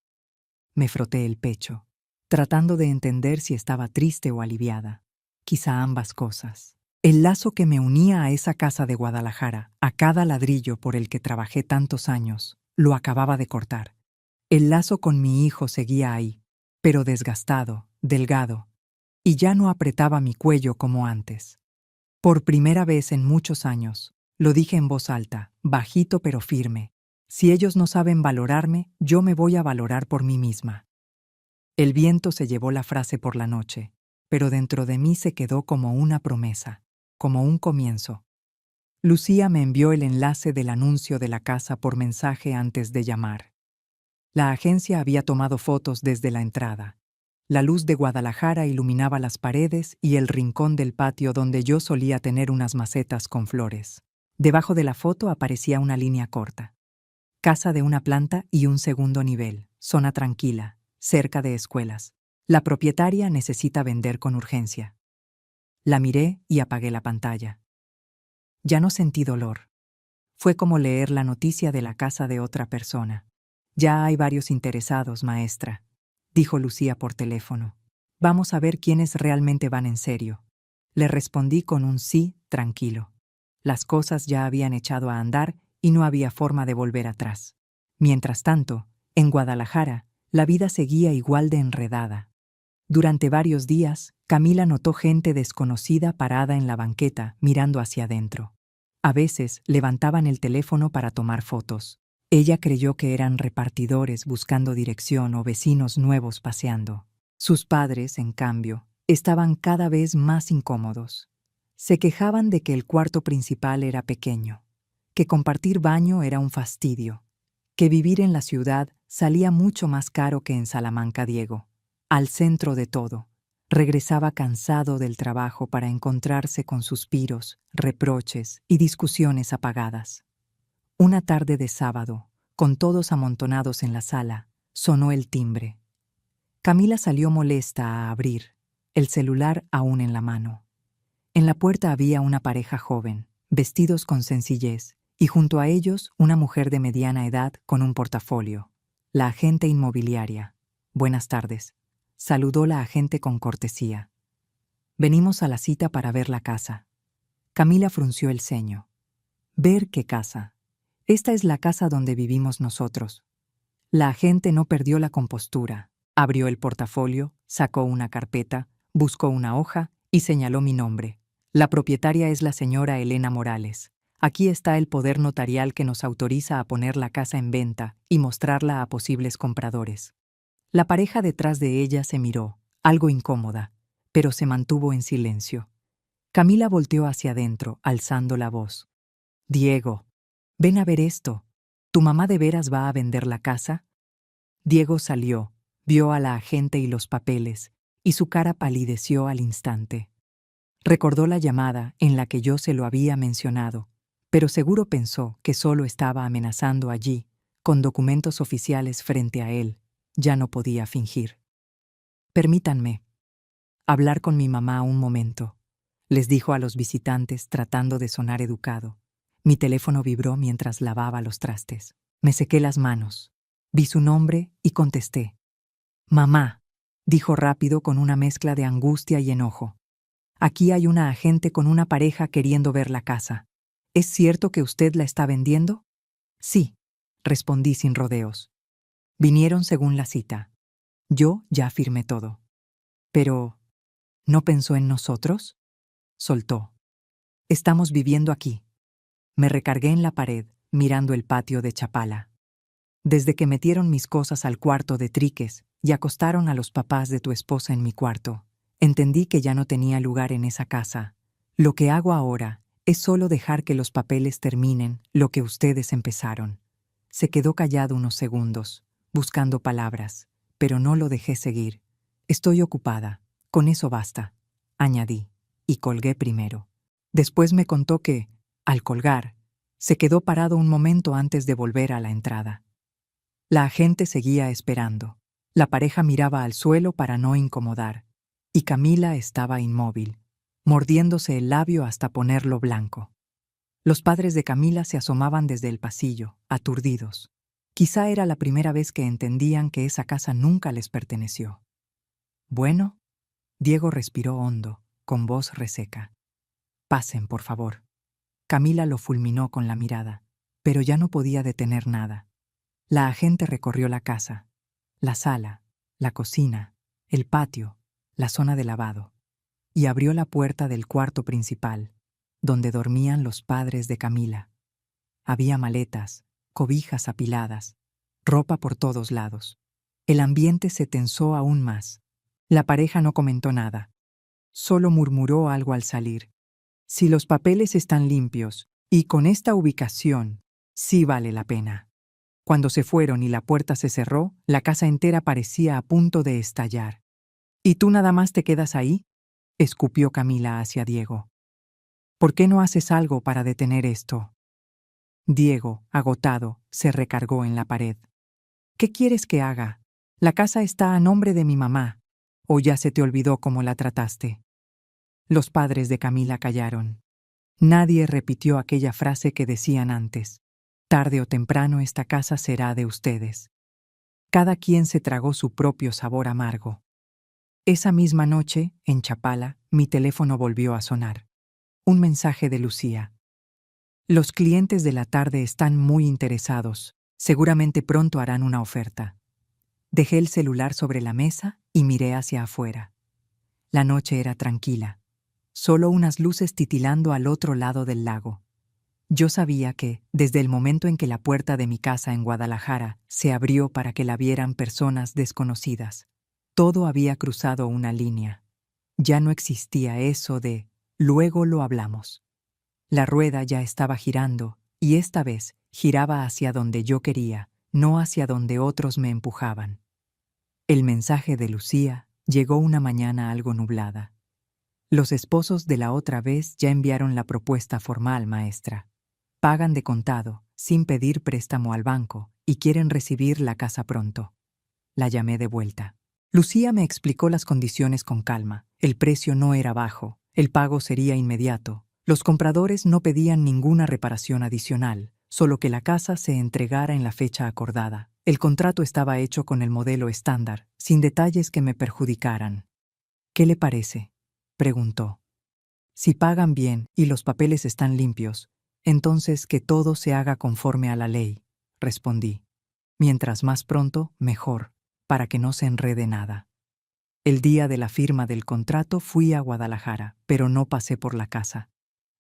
Me froté el pecho, tratando de entender si estaba triste o aliviada. Quizá ambas cosas. El lazo que me unía a esa casa de Guadalajara, a cada ladrillo por el que trabajé tantos años, lo acababa de cortar. El lazo con mi hijo seguía ahí, pero desgastado, delgado, y ya no apretaba mi cuello como antes. Por primera vez en muchos años, lo dije en voz alta, bajito pero firme. Si ellos no saben valorarme, yo me voy a valorar por mí misma. El viento se llevó la frase por la noche, pero dentro de mí se quedó como una promesa, como un comienzo. Lucía me envió el enlace del anuncio de la casa por mensaje antes de llamar. La agencia había tomado fotos desde la entrada. La luz de Guadalajara iluminaba las paredes y el rincón del patio donde yo solía tener unas macetas con flores. Debajo de la foto aparecía una línea corta. Casa de una planta y un segundo nivel, zona tranquila, cerca de escuelas. La propietaria necesita vender con urgencia. La miré y apagué la pantalla. Ya no sentí dolor. Fue como leer la noticia de la casa de otra persona. Ya hay varios interesados, maestra, dijo Lucía por teléfono. Vamos a ver quiénes realmente van en serio. Le respondí con un sí tranquilo. Las cosas ya habían echado a andar y no había forma de volver atrás. Mientras tanto, en Guadalajara, la vida seguía igual de enredada. Durante varios días, Camila notó gente desconocida parada en la banqueta, mirando hacia adentro. A veces levantaban el teléfono para tomar fotos. Ella creyó que eran repartidores buscando dirección o vecinos nuevos paseando. Sus padres, en cambio, estaban cada vez más incómodos. Se quejaban de que el cuarto principal era pequeño, que compartir baño era un fastidio, que vivir en la ciudad salía mucho más caro que en Salamanca. Diego, al centro de todo, regresaba cansado del trabajo para encontrarse con suspiros, reproches y discusiones apagadas. Una tarde de sábado, con todos amontonados en la sala, sonó el timbre. Camila salió molesta a abrir, el celular aún en la mano. En la puerta había una pareja joven, vestidos con sencillez, y junto a ellos una mujer de mediana edad con un portafolio. La agente inmobiliaria. Buenas tardes. Saludó la agente con cortesía. Venimos a la cita para ver la casa. Camila frunció el ceño. ¿Ver qué casa? Esta es la casa donde vivimos nosotros. La agente no perdió la compostura. Abrió el portafolio, sacó una carpeta, buscó una hoja y señaló mi nombre. La propietaria es la señora Elena Morales. Aquí está el poder notarial que nos autoriza a poner la casa en venta y mostrarla a posibles compradores. La pareja detrás de ella se miró, algo incómoda, pero se mantuvo en silencio. Camila volteó hacia adentro, alzando la voz. Diego, ven a ver esto. ¿Tu mamá de veras va a vender la casa? Diego salió, vio a la agente y los papeles, y su cara palideció al instante. Recordó la llamada en la que yo se lo había mencionado, pero seguro pensó que solo estaba amenazando allí, con documentos oficiales frente a él. Ya no podía fingir. Permítanme hablar con mi mamá un momento, les dijo a los visitantes tratando de sonar educado. Mi teléfono vibró mientras lavaba los trastes. Me sequé las manos. Vi su nombre y contesté. Mamá, dijo rápido con una mezcla de angustia y enojo. Aquí hay una agente con una pareja queriendo ver la casa. ¿Es cierto que usted la está vendiendo? Sí, respondí sin rodeos. Vinieron según la cita. Yo ya firmé todo. Pero, ¿no pensó en nosotros? Soltó. Estamos viviendo aquí. Me recargué en la pared, mirando el patio de Chapala. Desde que metieron mis cosas al cuarto de Triques y acostaron a los papás de tu esposa en mi cuarto, entendí que ya no tenía lugar en esa casa. Lo que hago ahora es solo dejar que los papeles terminen lo que ustedes empezaron. Se quedó callado unos segundos, buscando palabras, pero no lo dejé seguir. Estoy ocupada, con eso basta, añadí, y colgué primero. Después me contó que, al colgar, se quedó parado un momento antes de volver a la entrada. La agente seguía esperando. La pareja miraba al suelo para no incomodar, y Camila estaba inmóvil, mordiéndose el labio hasta ponerlo blanco. Los padres de Camila se asomaban desde el pasillo, aturdidos. Quizá era la primera vez que entendían que esa casa nunca les perteneció. Bueno, Diego respiró hondo, con voz reseca. Pasen, por favor. Camila lo fulminó con la mirada, pero ya no podía detener nada. La agente recorrió la casa, la sala, la cocina, el patio, la zona de lavado, y abrió la puerta del cuarto principal, donde dormían los padres de Camila. Había maletas, cobijas apiladas, ropa por todos lados. El ambiente se tensó aún más. La pareja no comentó nada. Solo murmuró algo al salir. Si los papeles están limpios, y con esta ubicación, sí vale la pena. Cuando se fueron y la puerta se cerró, la casa entera parecía a punto de estallar. ¿Y tú nada más te quedas ahí?, escupió Camila hacia Diego. ¿Por qué no haces algo para detener esto? Diego, agotado, se recargó en la pared. ¿Qué quieres que haga? La casa está a nombre de mi mamá. ¿O ya se te olvidó cómo la trataste? Los padres de Camila callaron. Nadie repitió aquella frase que decían antes. Tarde o temprano esta casa será de ustedes. Cada quien se tragó su propio sabor amargo. Esa misma noche, en Chapala, mi teléfono volvió a sonar. Un mensaje de Lucía. Los clientes de la tarde están muy interesados. Seguramente pronto harán una oferta. Dejé el celular sobre la mesa y miré hacia afuera. La noche era tranquila. Solo unas luces titilando al otro lado del lago. Yo sabía que, desde el momento en que la puerta de mi casa en Guadalajara se abrió para que la vieran personas desconocidas, todo había cruzado una línea. Ya no existía eso de «luego lo hablamos». La rueda ya estaba girando, y esta vez giraba hacia donde yo quería, no hacia donde otros me empujaban. El mensaje de Lucía llegó una mañana algo nublada. Los esposos de la otra vez ya enviaron la propuesta formal, maestra. Pagan de contado, sin pedir préstamo al banco, y quieren recibir la casa pronto. La llamé de vuelta. Lucía me explicó las condiciones con calma. El precio no era bajo, el pago sería inmediato. Los compradores no pedían ninguna reparación adicional, solo que la casa se entregara en la fecha acordada. El contrato estaba hecho con el modelo estándar, sin detalles que me perjudicaran. ¿Qué le parece?, preguntó. Si pagan bien y los papeles están limpios, entonces que todo se haga conforme a la ley, respondí. Mientras más pronto, mejor, para que no se enrede nada. El día de la firma del contrato fui a Guadalajara, pero no pasé por la casa.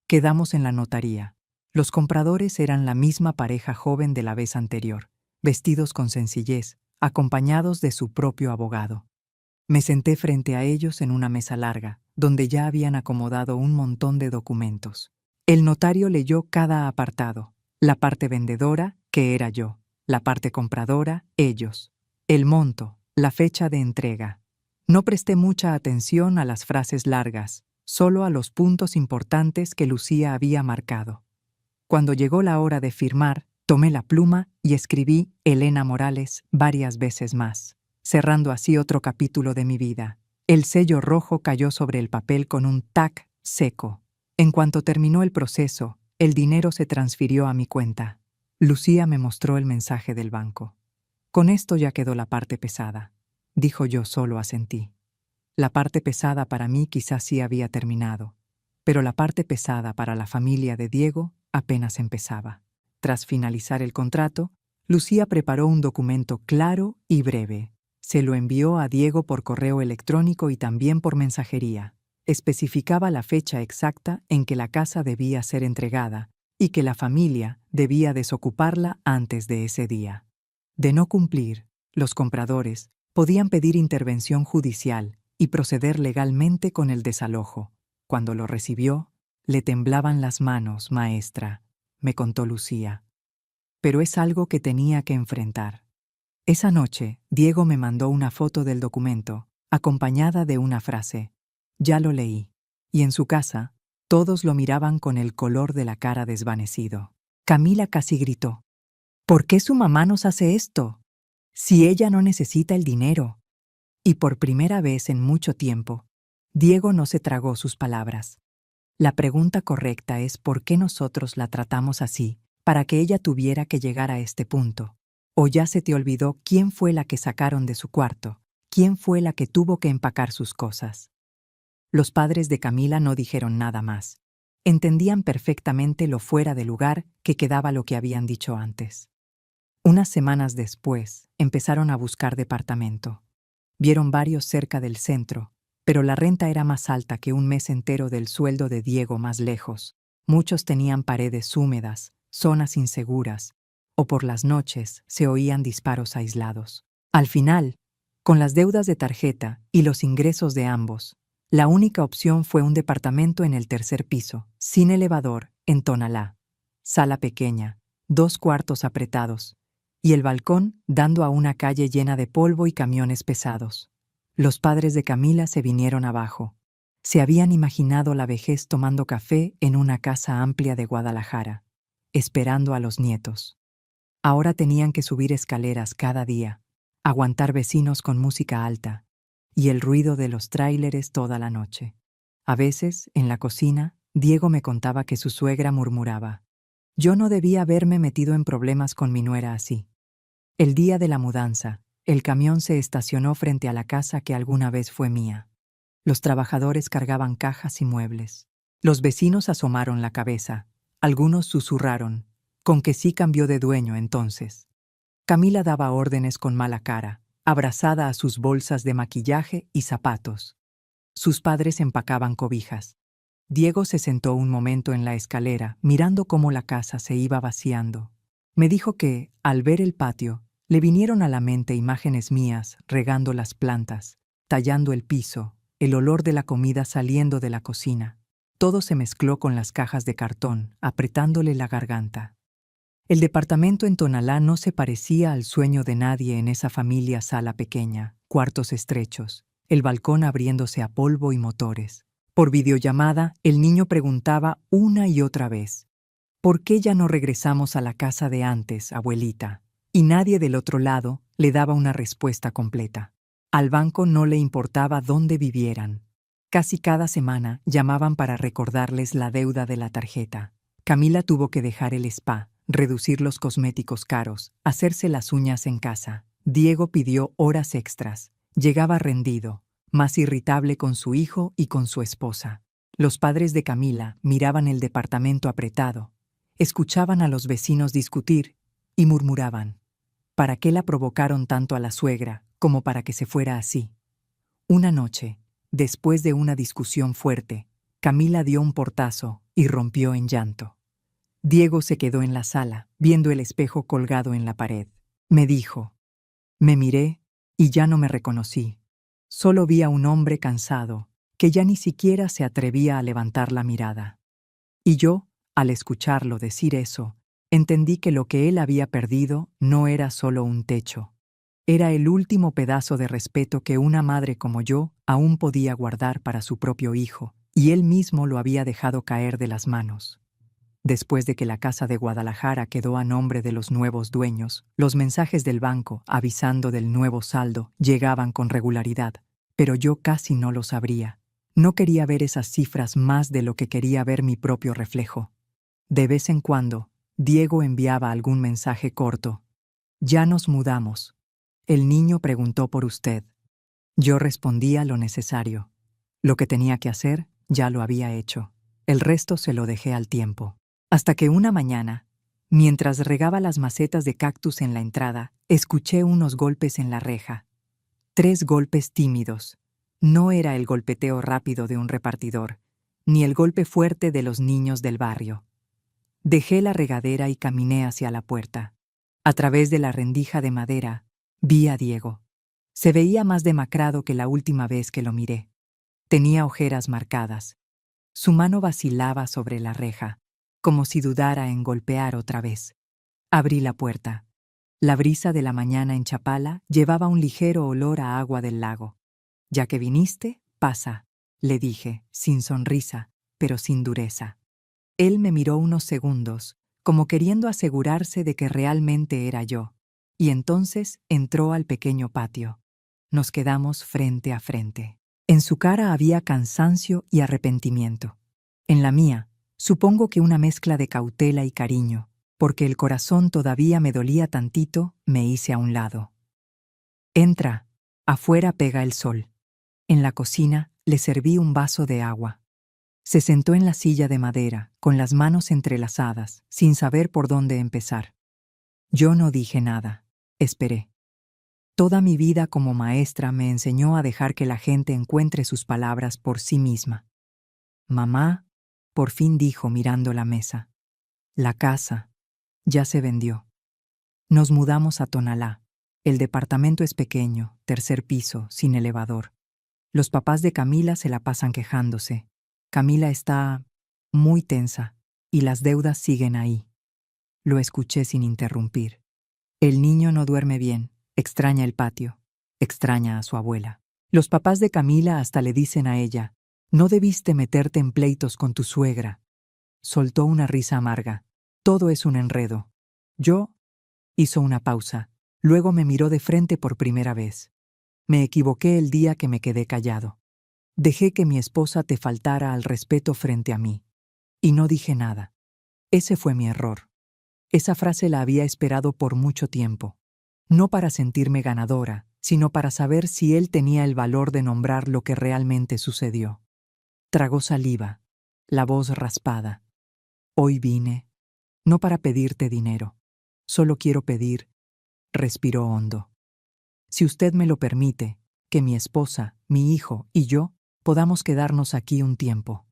Quedamos en la notaría. Los compradores eran la misma pareja joven de la vez anterior, vestidos con sencillez, acompañados de su propio abogado. Me senté frente a ellos en una mesa larga, donde ya habían acomodado un montón de documentos. El notario leyó cada apartado: la parte vendedora, que era yo; la parte compradora, ellos; el monto; la fecha de entrega. No presté mucha atención a las frases largas, solo a los puntos importantes que Lucía había marcado. Cuando llegó la hora de firmar, tomé la pluma y escribí Elena Morales varias veces más. cerrando así otro capítulo de mi vida. El sello rojo cayó sobre el papel con un tac seco. En cuanto terminó el proceso, el dinero se transfirió a mi cuenta. Lucía me mostró el mensaje del banco. Con esto ya quedó la parte pesada, dijo. Yo solo asentí. La parte pesada para mí quizás sí había terminado, pero la parte pesada para la familia de Diego apenas empezaba. Tras finalizar el contrato, Lucía preparó un documento claro y breve. Se lo envió a Diego por correo electrónico y también por mensajería. Especificaba la fecha exacta en que la casa debía ser entregada y que la familia debía desocuparla antes de ese día. De no cumplir, los compradores podían pedir intervención judicial y proceder legalmente con el desalojo. Cuando lo recibió, le temblaban las manos, maestra, me contó Lucía. Pero es algo que tenía que enfrentar. Esa noche, Diego me mandó una foto del documento, acompañada de una frase. Ya lo leí. Y en su casa, todos lo miraban con el color de la cara desvanecido. Camila casi gritó. ¿Por qué su mamá nos hace esto? Si ella no necesita el dinero. Y por primera vez en mucho tiempo, Diego no se tragó sus palabras. La pregunta correcta es ¿por qué nosotros la tratamos así, para que ella tuviera que llegar a este punto? ¿O ya se te olvidó quién fue la que sacaron de su cuarto? ¿Quién fue la que tuvo que empacar sus cosas? Los padres de Camila no dijeron nada más. Entendían perfectamente lo fuera de lugar que quedaba lo que habían dicho antes. Unas semanas después, empezaron a buscar departamento. Vieron varios cerca del centro, pero la renta era más alta que un mes entero del sueldo de Diego más lejos. Muchos tenían paredes húmedas, zonas inseguras, o por las noches se oían disparos aislados. Al final, con las deudas de tarjeta y los ingresos de ambos, la única opción fue un departamento en el tercer piso, sin elevador, en Tonalá. Sala pequeña, 2 cuartos apretados, y el balcón dando a una calle llena de polvo y camiones pesados. Los padres de Camila se vinieron abajo. Se habían imaginado la vejez tomando café en una casa amplia de Guadalajara, esperando a los nietos. Ahora tenían que subir escaleras cada día, aguantar vecinos con música alta y el ruido de los tráileres toda la noche. A veces, en la cocina, Diego me contaba que su suegra murmuraba: «Yo no debía haberme metido en problemas con mi nuera así». El día de la mudanza, el camión se estacionó frente a la casa que alguna vez fue mía. Los trabajadores cargaban cajas y muebles. Los vecinos asomaron la cabeza. Algunos susurraron: «Con que sí cambió de dueño entonces». Camila daba órdenes con mala cara, abrazada a sus bolsas de maquillaje y zapatos. Sus padres empacaban cobijas. Diego se sentó un momento en la escalera, mirando cómo la casa se iba vaciando. Me dijo que, al ver el patio, le vinieron a la mente imágenes mías regando las plantas, tallando el piso, el olor de la comida saliendo de la cocina. Todo se mezcló con las cajas de cartón, apretándole la garganta. El departamento en Tonalá no se parecía al sueño de nadie en esa familia. Sala pequeña, cuartos estrechos, el balcón abriéndose a polvo y motores. Por videollamada, el niño preguntaba una y otra vez: «¿Por qué ya no regresamos a la casa de antes, abuelita?». Y nadie del otro lado le daba una respuesta completa. Al banco no le importaba dónde vivieran. Casi cada semana llamaban para recordarles la deuda de la tarjeta. Camila tuvo que dejar el spa, reducir los cosméticos caros, hacerse las uñas en casa. Diego pidió horas extras. Llegaba rendido, más irritable con su hijo y con su esposa. Los padres de Camila miraban el departamento apretado, escuchaban a los vecinos discutir y murmuraban: ¿para qué la provocaron tanto a la suegra como para que se fuera así? Una noche, después de una discusión fuerte, Camila dio un portazo y rompió en llanto. Diego se quedó en la sala, viendo el espejo colgado en la pared. Me dijo. Me miré y ya no me reconocí. Solo vi a un hombre cansado, que ya ni siquiera se atrevía a levantar la mirada. Y yo, al escucharlo decir eso, entendí que lo que él había perdido no era solo un techo. Era el último pedazo de respeto que una madre como yo aún podía guardar para su propio hijo, y él mismo lo había dejado caer de las manos. Después de que la casa de Guadalajara quedó a nombre de los nuevos dueños, los mensajes del banco avisando del nuevo saldo llegaban con regularidad, pero yo casi no los abría. No quería ver esas cifras más de lo que quería ver mi propio reflejo. De vez en cuando, Diego enviaba algún mensaje corto. «Ya nos mudamos. El niño preguntó por usted». Yo respondía lo necesario. Lo que tenía que hacer, ya lo había hecho. El resto se lo dejé al tiempo. Hasta que una mañana, mientras regaba las macetas de cactus en la entrada, escuché unos golpes en la reja. 3 golpes tímidos. No era el golpeteo rápido de un repartidor, ni el golpe fuerte de los niños del barrio. Dejé la regadera y caminé hacia la puerta. A través de la rendija de madera, vi a Diego. Se veía más demacrado que la última vez que lo miré. Tenía ojeras marcadas. Su mano vacilaba sobre la reja, como si dudara en golpear otra vez. Abrí la puerta. La brisa de la mañana en Chapala llevaba un ligero olor a agua del lago. «Ya que viniste, pasa», le dije, sin sonrisa, pero sin dureza. Él me miró unos segundos, como queriendo asegurarse de que realmente era yo, y entonces entró al pequeño patio. Nos quedamos frente a frente. En su cara había cansancio y arrepentimiento. En la mía, supongo que una mezcla de cautela y cariño, porque el corazón todavía me dolía tantito, me hice a un lado. «Entra, afuera pega el sol». En la cocina le serví un vaso de agua. Se sentó en la silla de madera, con las manos entrelazadas, sin saber por dónde empezar. Yo no dije nada. Esperé. Toda mi vida como maestra me enseñó a dejar que la gente encuentre sus palabras por sí misma. «Mamá», por fin dijo mirando la mesa. «La casa ya se vendió. Nos mudamos a Tonalá. El departamento es pequeño, 3er piso, sin elevador. Los papás de Camila se la pasan quejándose. Camila está muy tensa y las deudas siguen ahí». Lo escuché sin interrumpir. «El niño no duerme bien, extraña el patio, extraña a su abuela. Los papás de Camila hasta le dicen a ella, no debiste meterte en pleitos con tu suegra». Soltó una risa amarga. «Todo es un enredo». Yo hizo una pausa, luego me miró de frente por primera vez. «Me equivoqué el día que me quedé callado. Dejé que mi esposa te faltara al respeto frente a mí. Y no dije nada. Ese fue mi error». Esa frase la había esperado por mucho tiempo. No para sentirme ganadora, sino para saber si él tenía el valor de nombrar lo que realmente sucedió. Tragó saliva, la voz raspada. «Hoy vine, no para pedirte dinero. Solo quiero pedir», respiró hondo, «si usted me lo permite, que mi esposa, mi hijo y yo podamos quedarnos aquí un tiempo.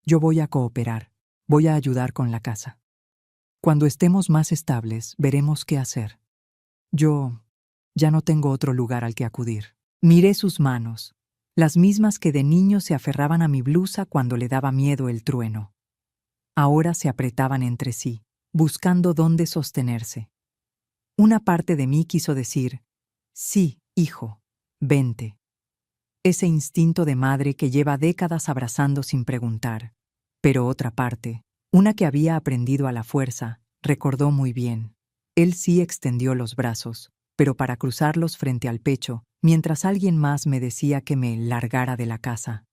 Yo voy a cooperar, voy a ayudar con la casa. Cuando estemos más estables, veremos qué hacer. Yo ya no tengo otro lugar al que acudir». Miré sus manos, las mismas que de niño se aferraban a mi blusa cuando le daba miedo el trueno. Ahora se apretaban entre sí, buscando dónde sostenerse. Una parte de mí quiso decir, «Sí, hijo, vente». Ese instinto de madre que lleva décadas abrazando sin preguntar. Pero otra parte, una que había aprendido a la fuerza, recordó muy bien. Él sí extendió los brazos, pero para cruzarlos frente al pecho, mientras alguien más me decía que me largara de la casa.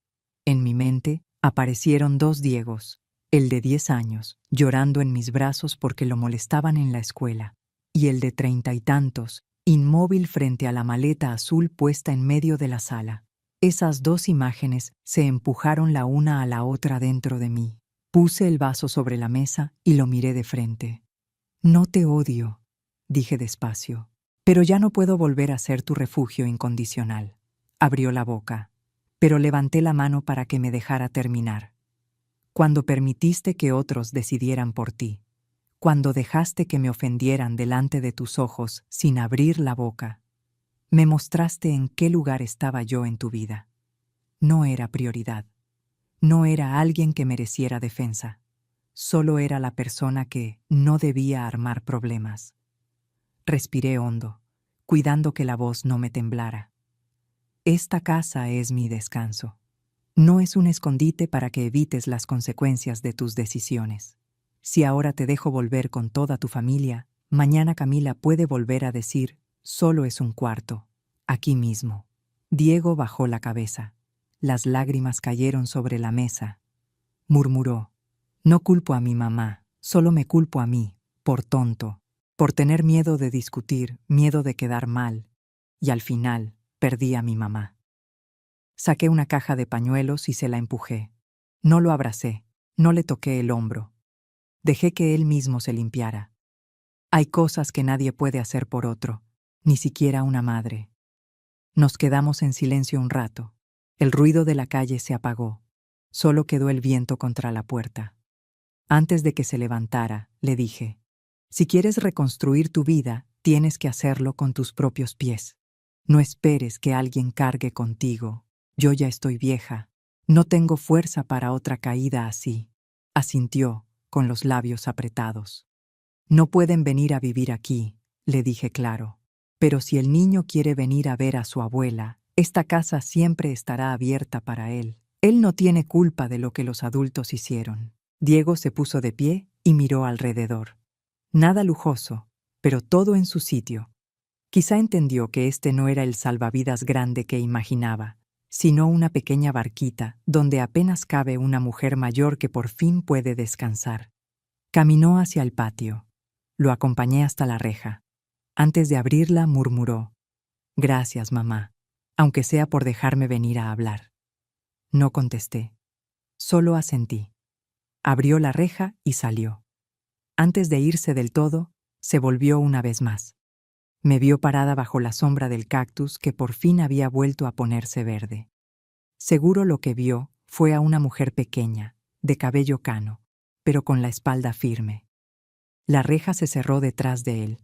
En mi mente aparecieron 2 Diegos, el de 10 años, llorando en mis brazos porque lo molestaban en la escuela, y el de 30 y tantos, inmóvil frente a la maleta azul puesta en medio de la sala. Esas 2 imágenes se empujaron la una a la otra dentro de mí. Puse el vaso sobre la mesa y lo miré de frente. «No te odio», dije despacio, «pero ya no puedo volver a ser tu refugio incondicional». Abrió la boca, pero levanté la mano para que me dejara terminar. «Cuando permitiste que otros decidieran por ti, cuando dejaste que me ofendieran delante de tus ojos sin abrir la boca, me mostraste en qué lugar estaba yo en tu vida. No era prioridad. No era alguien que mereciera defensa. Solo era la persona que no debía armar problemas». Respiré hondo, cuidando que la voz no me temblara. «Esta casa es mi descanso. No es un escondite para que evites las consecuencias de tus decisiones. Si ahora te dejo volver con toda tu familia, mañana Camila puede volver a decir, solo es un cuarto, aquí mismo. Diego bajó la cabeza. Las lágrimas cayeron sobre la mesa. Murmuró, no culpo a mi mamá, solo me culpo a mí, por tonto, por tener miedo de discutir, miedo de quedar mal. Y al final, perdí a mi mamá. Saqué una caja de pañuelos y se la empujé. No lo abracé, no le toqué el hombro. Dejé que él mismo se limpiara. Hay cosas que nadie puede hacer por otro, ni siquiera una madre. Nos quedamos en silencio un rato. El ruido de la calle se apagó. Solo quedó el viento contra la puerta. Antes de que se levantara, le dije, si quieres reconstruir tu vida, tienes que hacerlo con tus propios pies. No esperes que alguien cargue contigo. Yo ya estoy vieja. No tengo fuerza para otra caída así. Asintió, con los labios apretados. No pueden venir a vivir aquí, le dije claro. Pero si el niño quiere venir a ver a su abuela, esta casa siempre estará abierta para él. Él no tiene culpa de lo que los adultos hicieron. Diego se puso de pie y miró alrededor. Nada lujoso, pero todo en su sitio. Quizá entendió que este no era el salvavidas grande que imaginaba, sino una pequeña barquita donde apenas cabe una mujer mayor que por fin puede descansar. Caminó hacia el patio. Lo acompañé hasta la reja. Antes de abrirla, murmuró, gracias, mamá, aunque sea por dejarme venir a hablar. No contesté. Solo asentí. Abrió la reja y salió. Antes de irse del todo, se volvió una vez más. Me vio parada bajo la sombra del cactus que por fin había vuelto a ponerse verde. Seguro lo que vio fue a una mujer pequeña, de cabello cano, pero con la espalda firme. La reja se cerró detrás de él.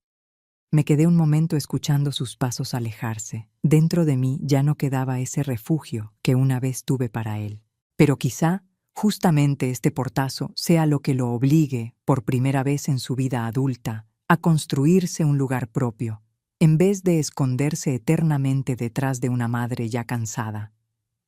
Me quedé un momento escuchando sus pasos alejarse. Dentro de mí ya no quedaba ese refugio que una vez tuve para él. Pero quizá, justamente este portazo sea lo que lo obligue, por primera vez en su vida adulta, a construirse un lugar propio, en vez de esconderse eternamente detrás de una madre ya cansada.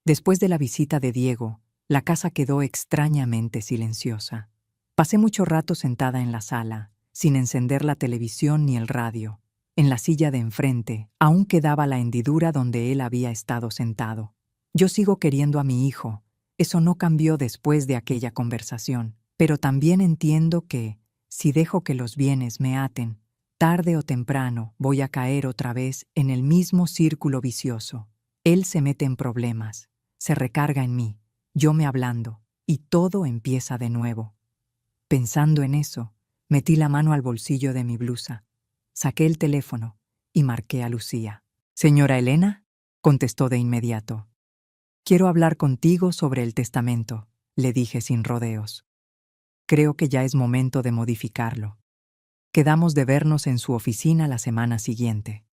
Después de la visita de Diego, la casa quedó extrañamente silenciosa. Pasé mucho rato sentada en la sala, sin encender la televisión ni el radio. En la silla de enfrente, aún quedaba la hendidura donde él había estado sentado. Yo sigo queriendo a mi hijo. Eso no cambió después de aquella conversación. Pero también entiendo que, si dejo que los bienes me aten, tarde o temprano voy a caer otra vez en el mismo círculo vicioso. Él se mete en problemas, se recarga en mí, yo me ablando, y todo empieza de nuevo. Pensando en eso, metí la mano al bolsillo de mi blusa, saqué el teléfono y marqué a Lucía. «Señora Elena», contestó de inmediato. «Quiero hablar contigo sobre el testamento», le dije sin rodeos. «Creo que ya es momento de modificarlo. Quedamos de vernos en su oficina la semana siguiente».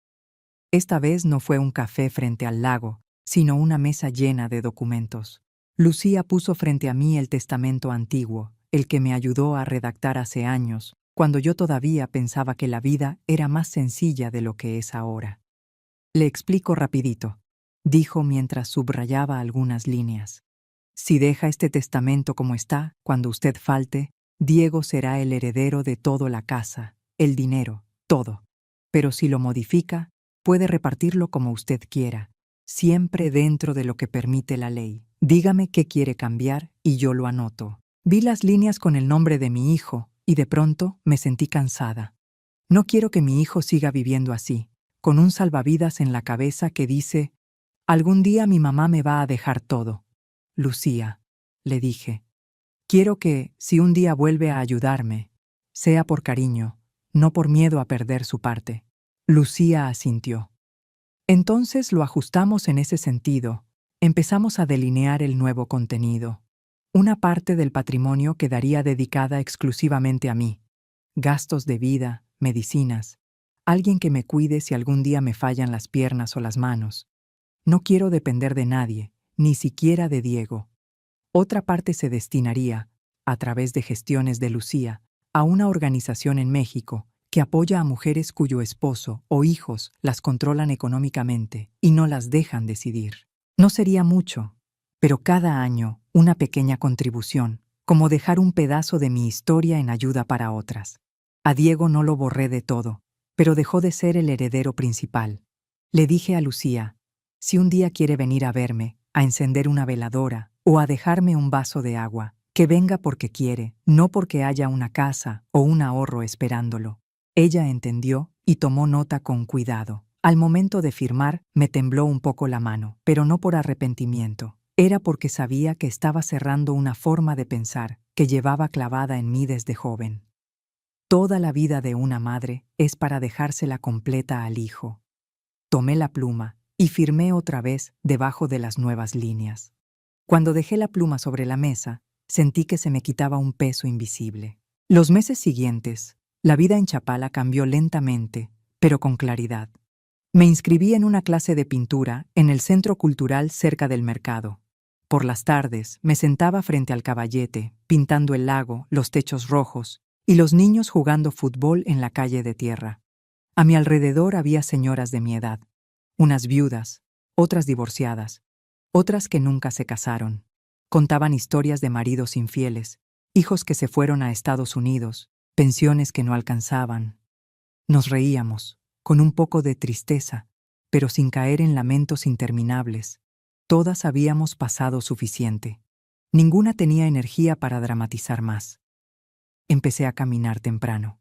Esta vez no fue un café frente al lago, sino una mesa llena de documentos. Lucía puso frente a mí el testamento antiguo, el que me ayudó a redactar hace años, cuando yo todavía pensaba que la vida era más sencilla de lo que es ahora. «Le explico rapidito», dijo mientras subrayaba algunas líneas. «Si deja este testamento como está, cuando usted falte, Diego será el heredero de toda la casa, el dinero, todo. Pero si lo modifica, puede repartirlo como usted quiera, siempre dentro de lo que permite la ley. Dígame qué quiere cambiar y yo lo anoto». Vi las líneas con el nombre de mi hijo y de pronto me sentí cansada. No quiero que mi hijo siga viviendo así, con un salvavidas en la cabeza que dice, «Algún día mi mamá me va a dejar todo». «Lucía», le dije, «quiero que, si un día vuelve a ayudarme, sea por cariño, no por miedo a perder su parte». Lucía asintió. Entonces lo ajustamos en ese sentido. Empezamos a delinear el nuevo contenido. Una parte del patrimonio quedaría dedicada exclusivamente a mí. Gastos de vida, medicinas, alguien que me cuide si algún día me fallan las piernas o las manos. No quiero depender de nadie, ni siquiera de Diego. Otra parte se destinaría, a través de gestiones de Lucía, a una organización en México que apoya a mujeres cuyo esposo o hijos las controlan económicamente y no las dejan decidir. No sería mucho, pero cada año una pequeña contribución, como dejar un pedazo de mi historia en ayuda para otras. A Diego no lo borré de todo, pero dejó de ser el heredero principal. Le dije a Lucía, si un día quiere venir a verme, a encender una veladora o a dejarme un vaso de agua, que venga porque quiere, no porque haya una casa o un ahorro esperándolo. Ella entendió y tomó nota con cuidado. Al momento de firmar, me tembló un poco la mano, pero no por arrepentimiento. Era porque sabía que estaba cerrando una forma de pensar que llevaba clavada en mí desde joven. Toda la vida de una madre es para dejársela completa al hijo. Tomé la pluma y firmé otra vez debajo de las nuevas líneas. Cuando dejé la pluma sobre la mesa, sentí que se me quitaba un peso invisible. Los meses siguientes, la vida en Chapala cambió lentamente, pero con claridad. Me inscribí en una clase de pintura en el centro cultural cerca del mercado. Por las tardes me sentaba frente al caballete, pintando el lago, los techos rojos y los niños jugando fútbol en la calle de tierra. A mi alrededor había señoras de mi edad, unas viudas, otras divorciadas, otras que nunca se casaron. Contaban historias de maridos infieles, hijos que se fueron a Estados Unidos, pensiones que no alcanzaban. Nos reíamos, con un poco de tristeza, pero sin caer en lamentos interminables. Todas habíamos pasado suficiente. Ninguna tenía energía para dramatizar más. Empecé a caminar temprano.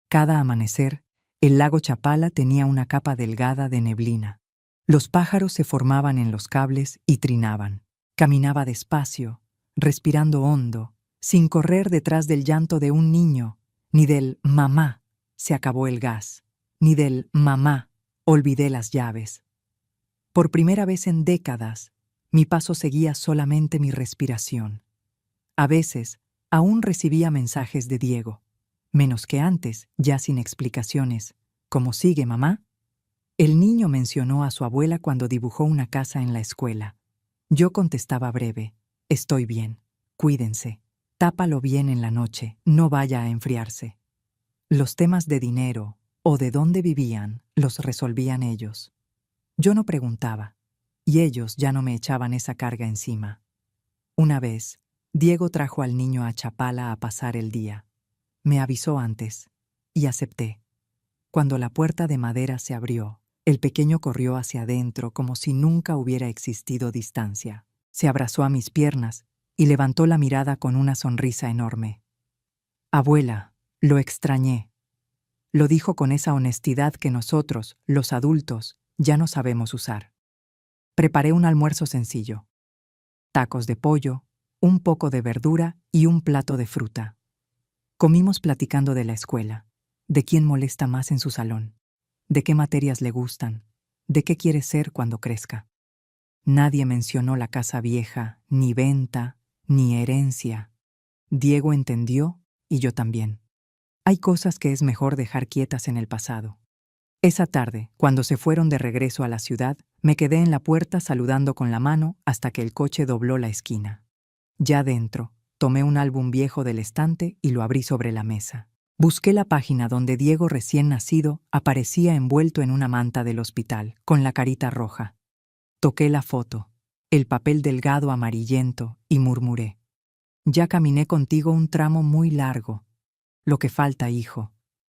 Cada amanecer, el lago Chapala tenía una capa delgada de neblina. Los pájaros se formaban en los cables y trinaban. Caminaba despacio, respirando hondo, sin correr detrás del llanto de un niño, ni del «mamá, se acabó el gas», ni del «mamá, olvidé las llaves». Por primera vez en décadas, mi paso seguía solamente mi respiración. A veces, aún recibía mensajes de Diego, menos que antes, ya sin explicaciones. ¿Cómo sigue, mamá? El niño mencionó a su abuela cuando dibujó una casa en la escuela. Yo contestaba breve, estoy bien, cuídense, tápalo bien en la noche, no vaya a enfriarse. Los temas de dinero o de dónde vivían los resolvían ellos. Yo no preguntaba, y ellos ya no me echaban esa carga encima. Una vez, Diego trajo al niño a Chapala a pasar el día. Me avisó antes, y acepté. Cuando la puerta de madera se abrió, el pequeño corrió hacia adentro como si nunca hubiera existido distancia. Se abrazó a mis piernas y levantó la mirada con una sonrisa enorme. Abuela, lo extrañé. Lo dijo con esa honestidad que nosotros, los adultos, ya no sabemos usar. Preparé un almuerzo sencillo. Tacos de pollo, un poco de verdura y un plato de fruta. Comimos platicando de la escuela, de quién molesta más en su salón, de qué materias le gustan, de qué quiere ser cuando crezca. Nadie mencionó la casa vieja, ni venta, ni herencia. Diego entendió y yo también. Hay cosas que es mejor dejar quietas en el pasado. Esa tarde, cuando se fueron de regreso a la ciudad, me quedé en la puerta saludando con la mano hasta que el coche dobló la esquina. Ya dentro, tomé un álbum viejo del estante y lo abrí sobre la mesa. Busqué la página donde Diego recién nacido aparecía envuelto en una manta del hospital, con la carita roja. Toqué la foto, el papel delgado amarillento, y murmuré: «Ya caminé contigo un tramo muy largo. Lo que falta, hijo,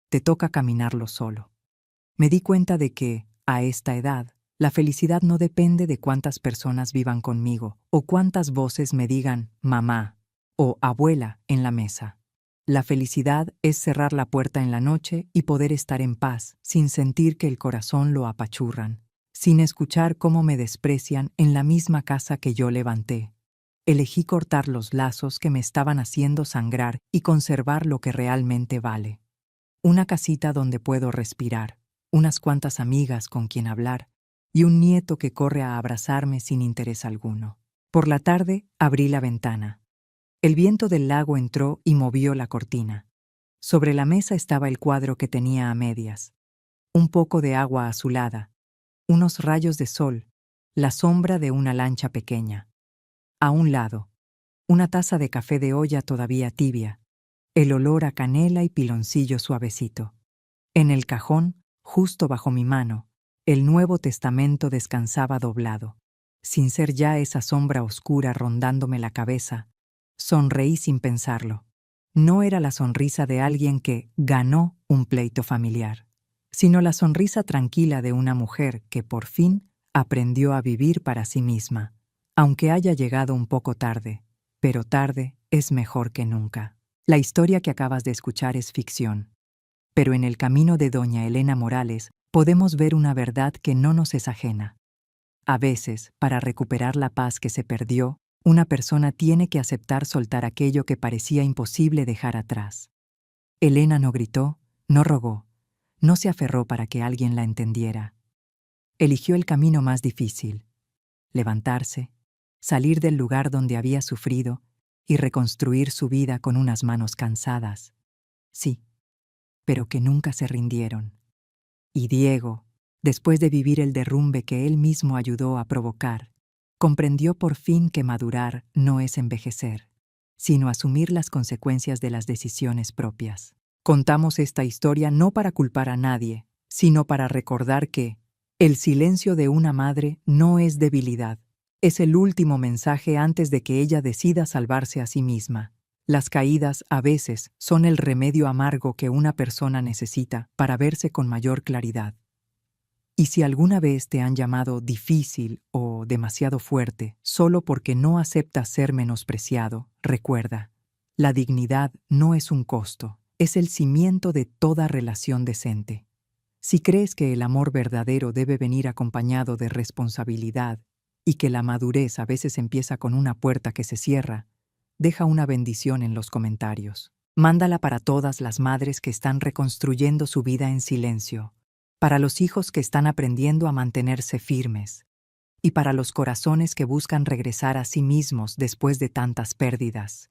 te toca caminarlo solo». Me di cuenta de que, a esta edad, la felicidad no depende de cuántas personas vivan conmigo o cuántas voces me digan «mamá» o «abuela» en la mesa. La felicidad es cerrar la puerta en la noche y poder estar en paz sin sentir que el corazón lo apachurran, sin escuchar cómo me desprecian en la misma casa que yo levanté. Elegí cortar los lazos que me estaban haciendo sangrar y conservar lo que realmente vale. Una casita donde puedo respirar, unas cuantas amigas con quien hablar y un nieto que corre a abrazarme sin interés alguno. Por la tarde abrí la ventana. El viento del lago entró y movió la cortina. Sobre la mesa estaba el cuadro que tenía a medias. Un poco de agua azulada, unos rayos de sol, la sombra de una lancha pequeña. A un lado, una taza de café de olla todavía tibia, el olor a canela y piloncillo suavecito. En el cajón, justo bajo mi mano, el Nuevo Testamento descansaba doblado, sin ser ya esa sombra oscura rondándome la cabeza, Sonreí sin pensarlo. No era la sonrisa de alguien que ganó un pleito familiar, sino la sonrisa tranquila de una mujer que por fin aprendió a vivir para sí misma, aunque haya llegado un poco tarde, pero tarde es mejor que nunca. La historia que acabas de escuchar es ficción, pero en el camino de doña Elena Morales podemos ver una verdad que no nos es ajena. A veces, para recuperar la paz que se perdió, una persona tiene que aceptar soltar aquello que parecía imposible dejar atrás. Elena no gritó, no rogó, no se aferró para que alguien la entendiera. Eligió el camino más difícil: levantarse, salir del lugar donde había sufrido y reconstruir su vida con unas manos cansadas. Sí, pero que nunca se rindieron. Y Diego, después de vivir el derrumbe que él mismo ayudó a provocar, comprendió por fin que madurar no es envejecer, sino asumir las consecuencias de las decisiones propias. Contamos esta historia no para culpar a nadie, sino para recordar que el silencio de una madre no es debilidad, es el último mensaje antes de que ella decida salvarse a sí misma. Las caídas a veces son el remedio amargo que una persona necesita para verse con mayor claridad. Y si alguna vez te han llamado difícil o demasiado fuerte solo porque no aceptas ser menospreciado, recuerda, la dignidad no es un costo, es el cimiento de toda relación decente. Si crees que el amor verdadero debe venir acompañado de responsabilidad y que la madurez a veces empieza con una puerta que se cierra, deja una bendición en los comentarios. Mándala para todas las madres que están reconstruyendo su vida en silencio, para los hijos que están aprendiendo a mantenerse firmes, y para los corazones que buscan regresar a sí mismos después de tantas pérdidas.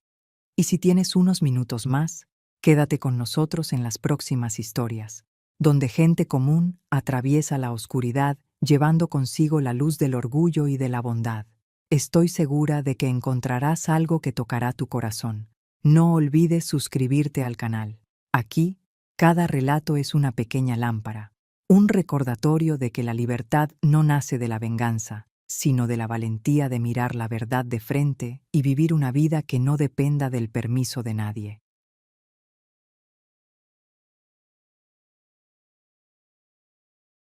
Y si tienes unos minutos más, quédate con nosotros en las próximas historias, donde gente común atraviesa la oscuridad llevando consigo la luz del orgullo y de la bondad. Estoy segura de que encontrarás algo que tocará tu corazón. No olvides suscribirte al canal. Aquí, cada relato es una pequeña lámpara, un recordatorio de que la libertad no nace de la venganza, sino de la valentía de mirar la verdad de frente y vivir una vida que no dependa del permiso de nadie.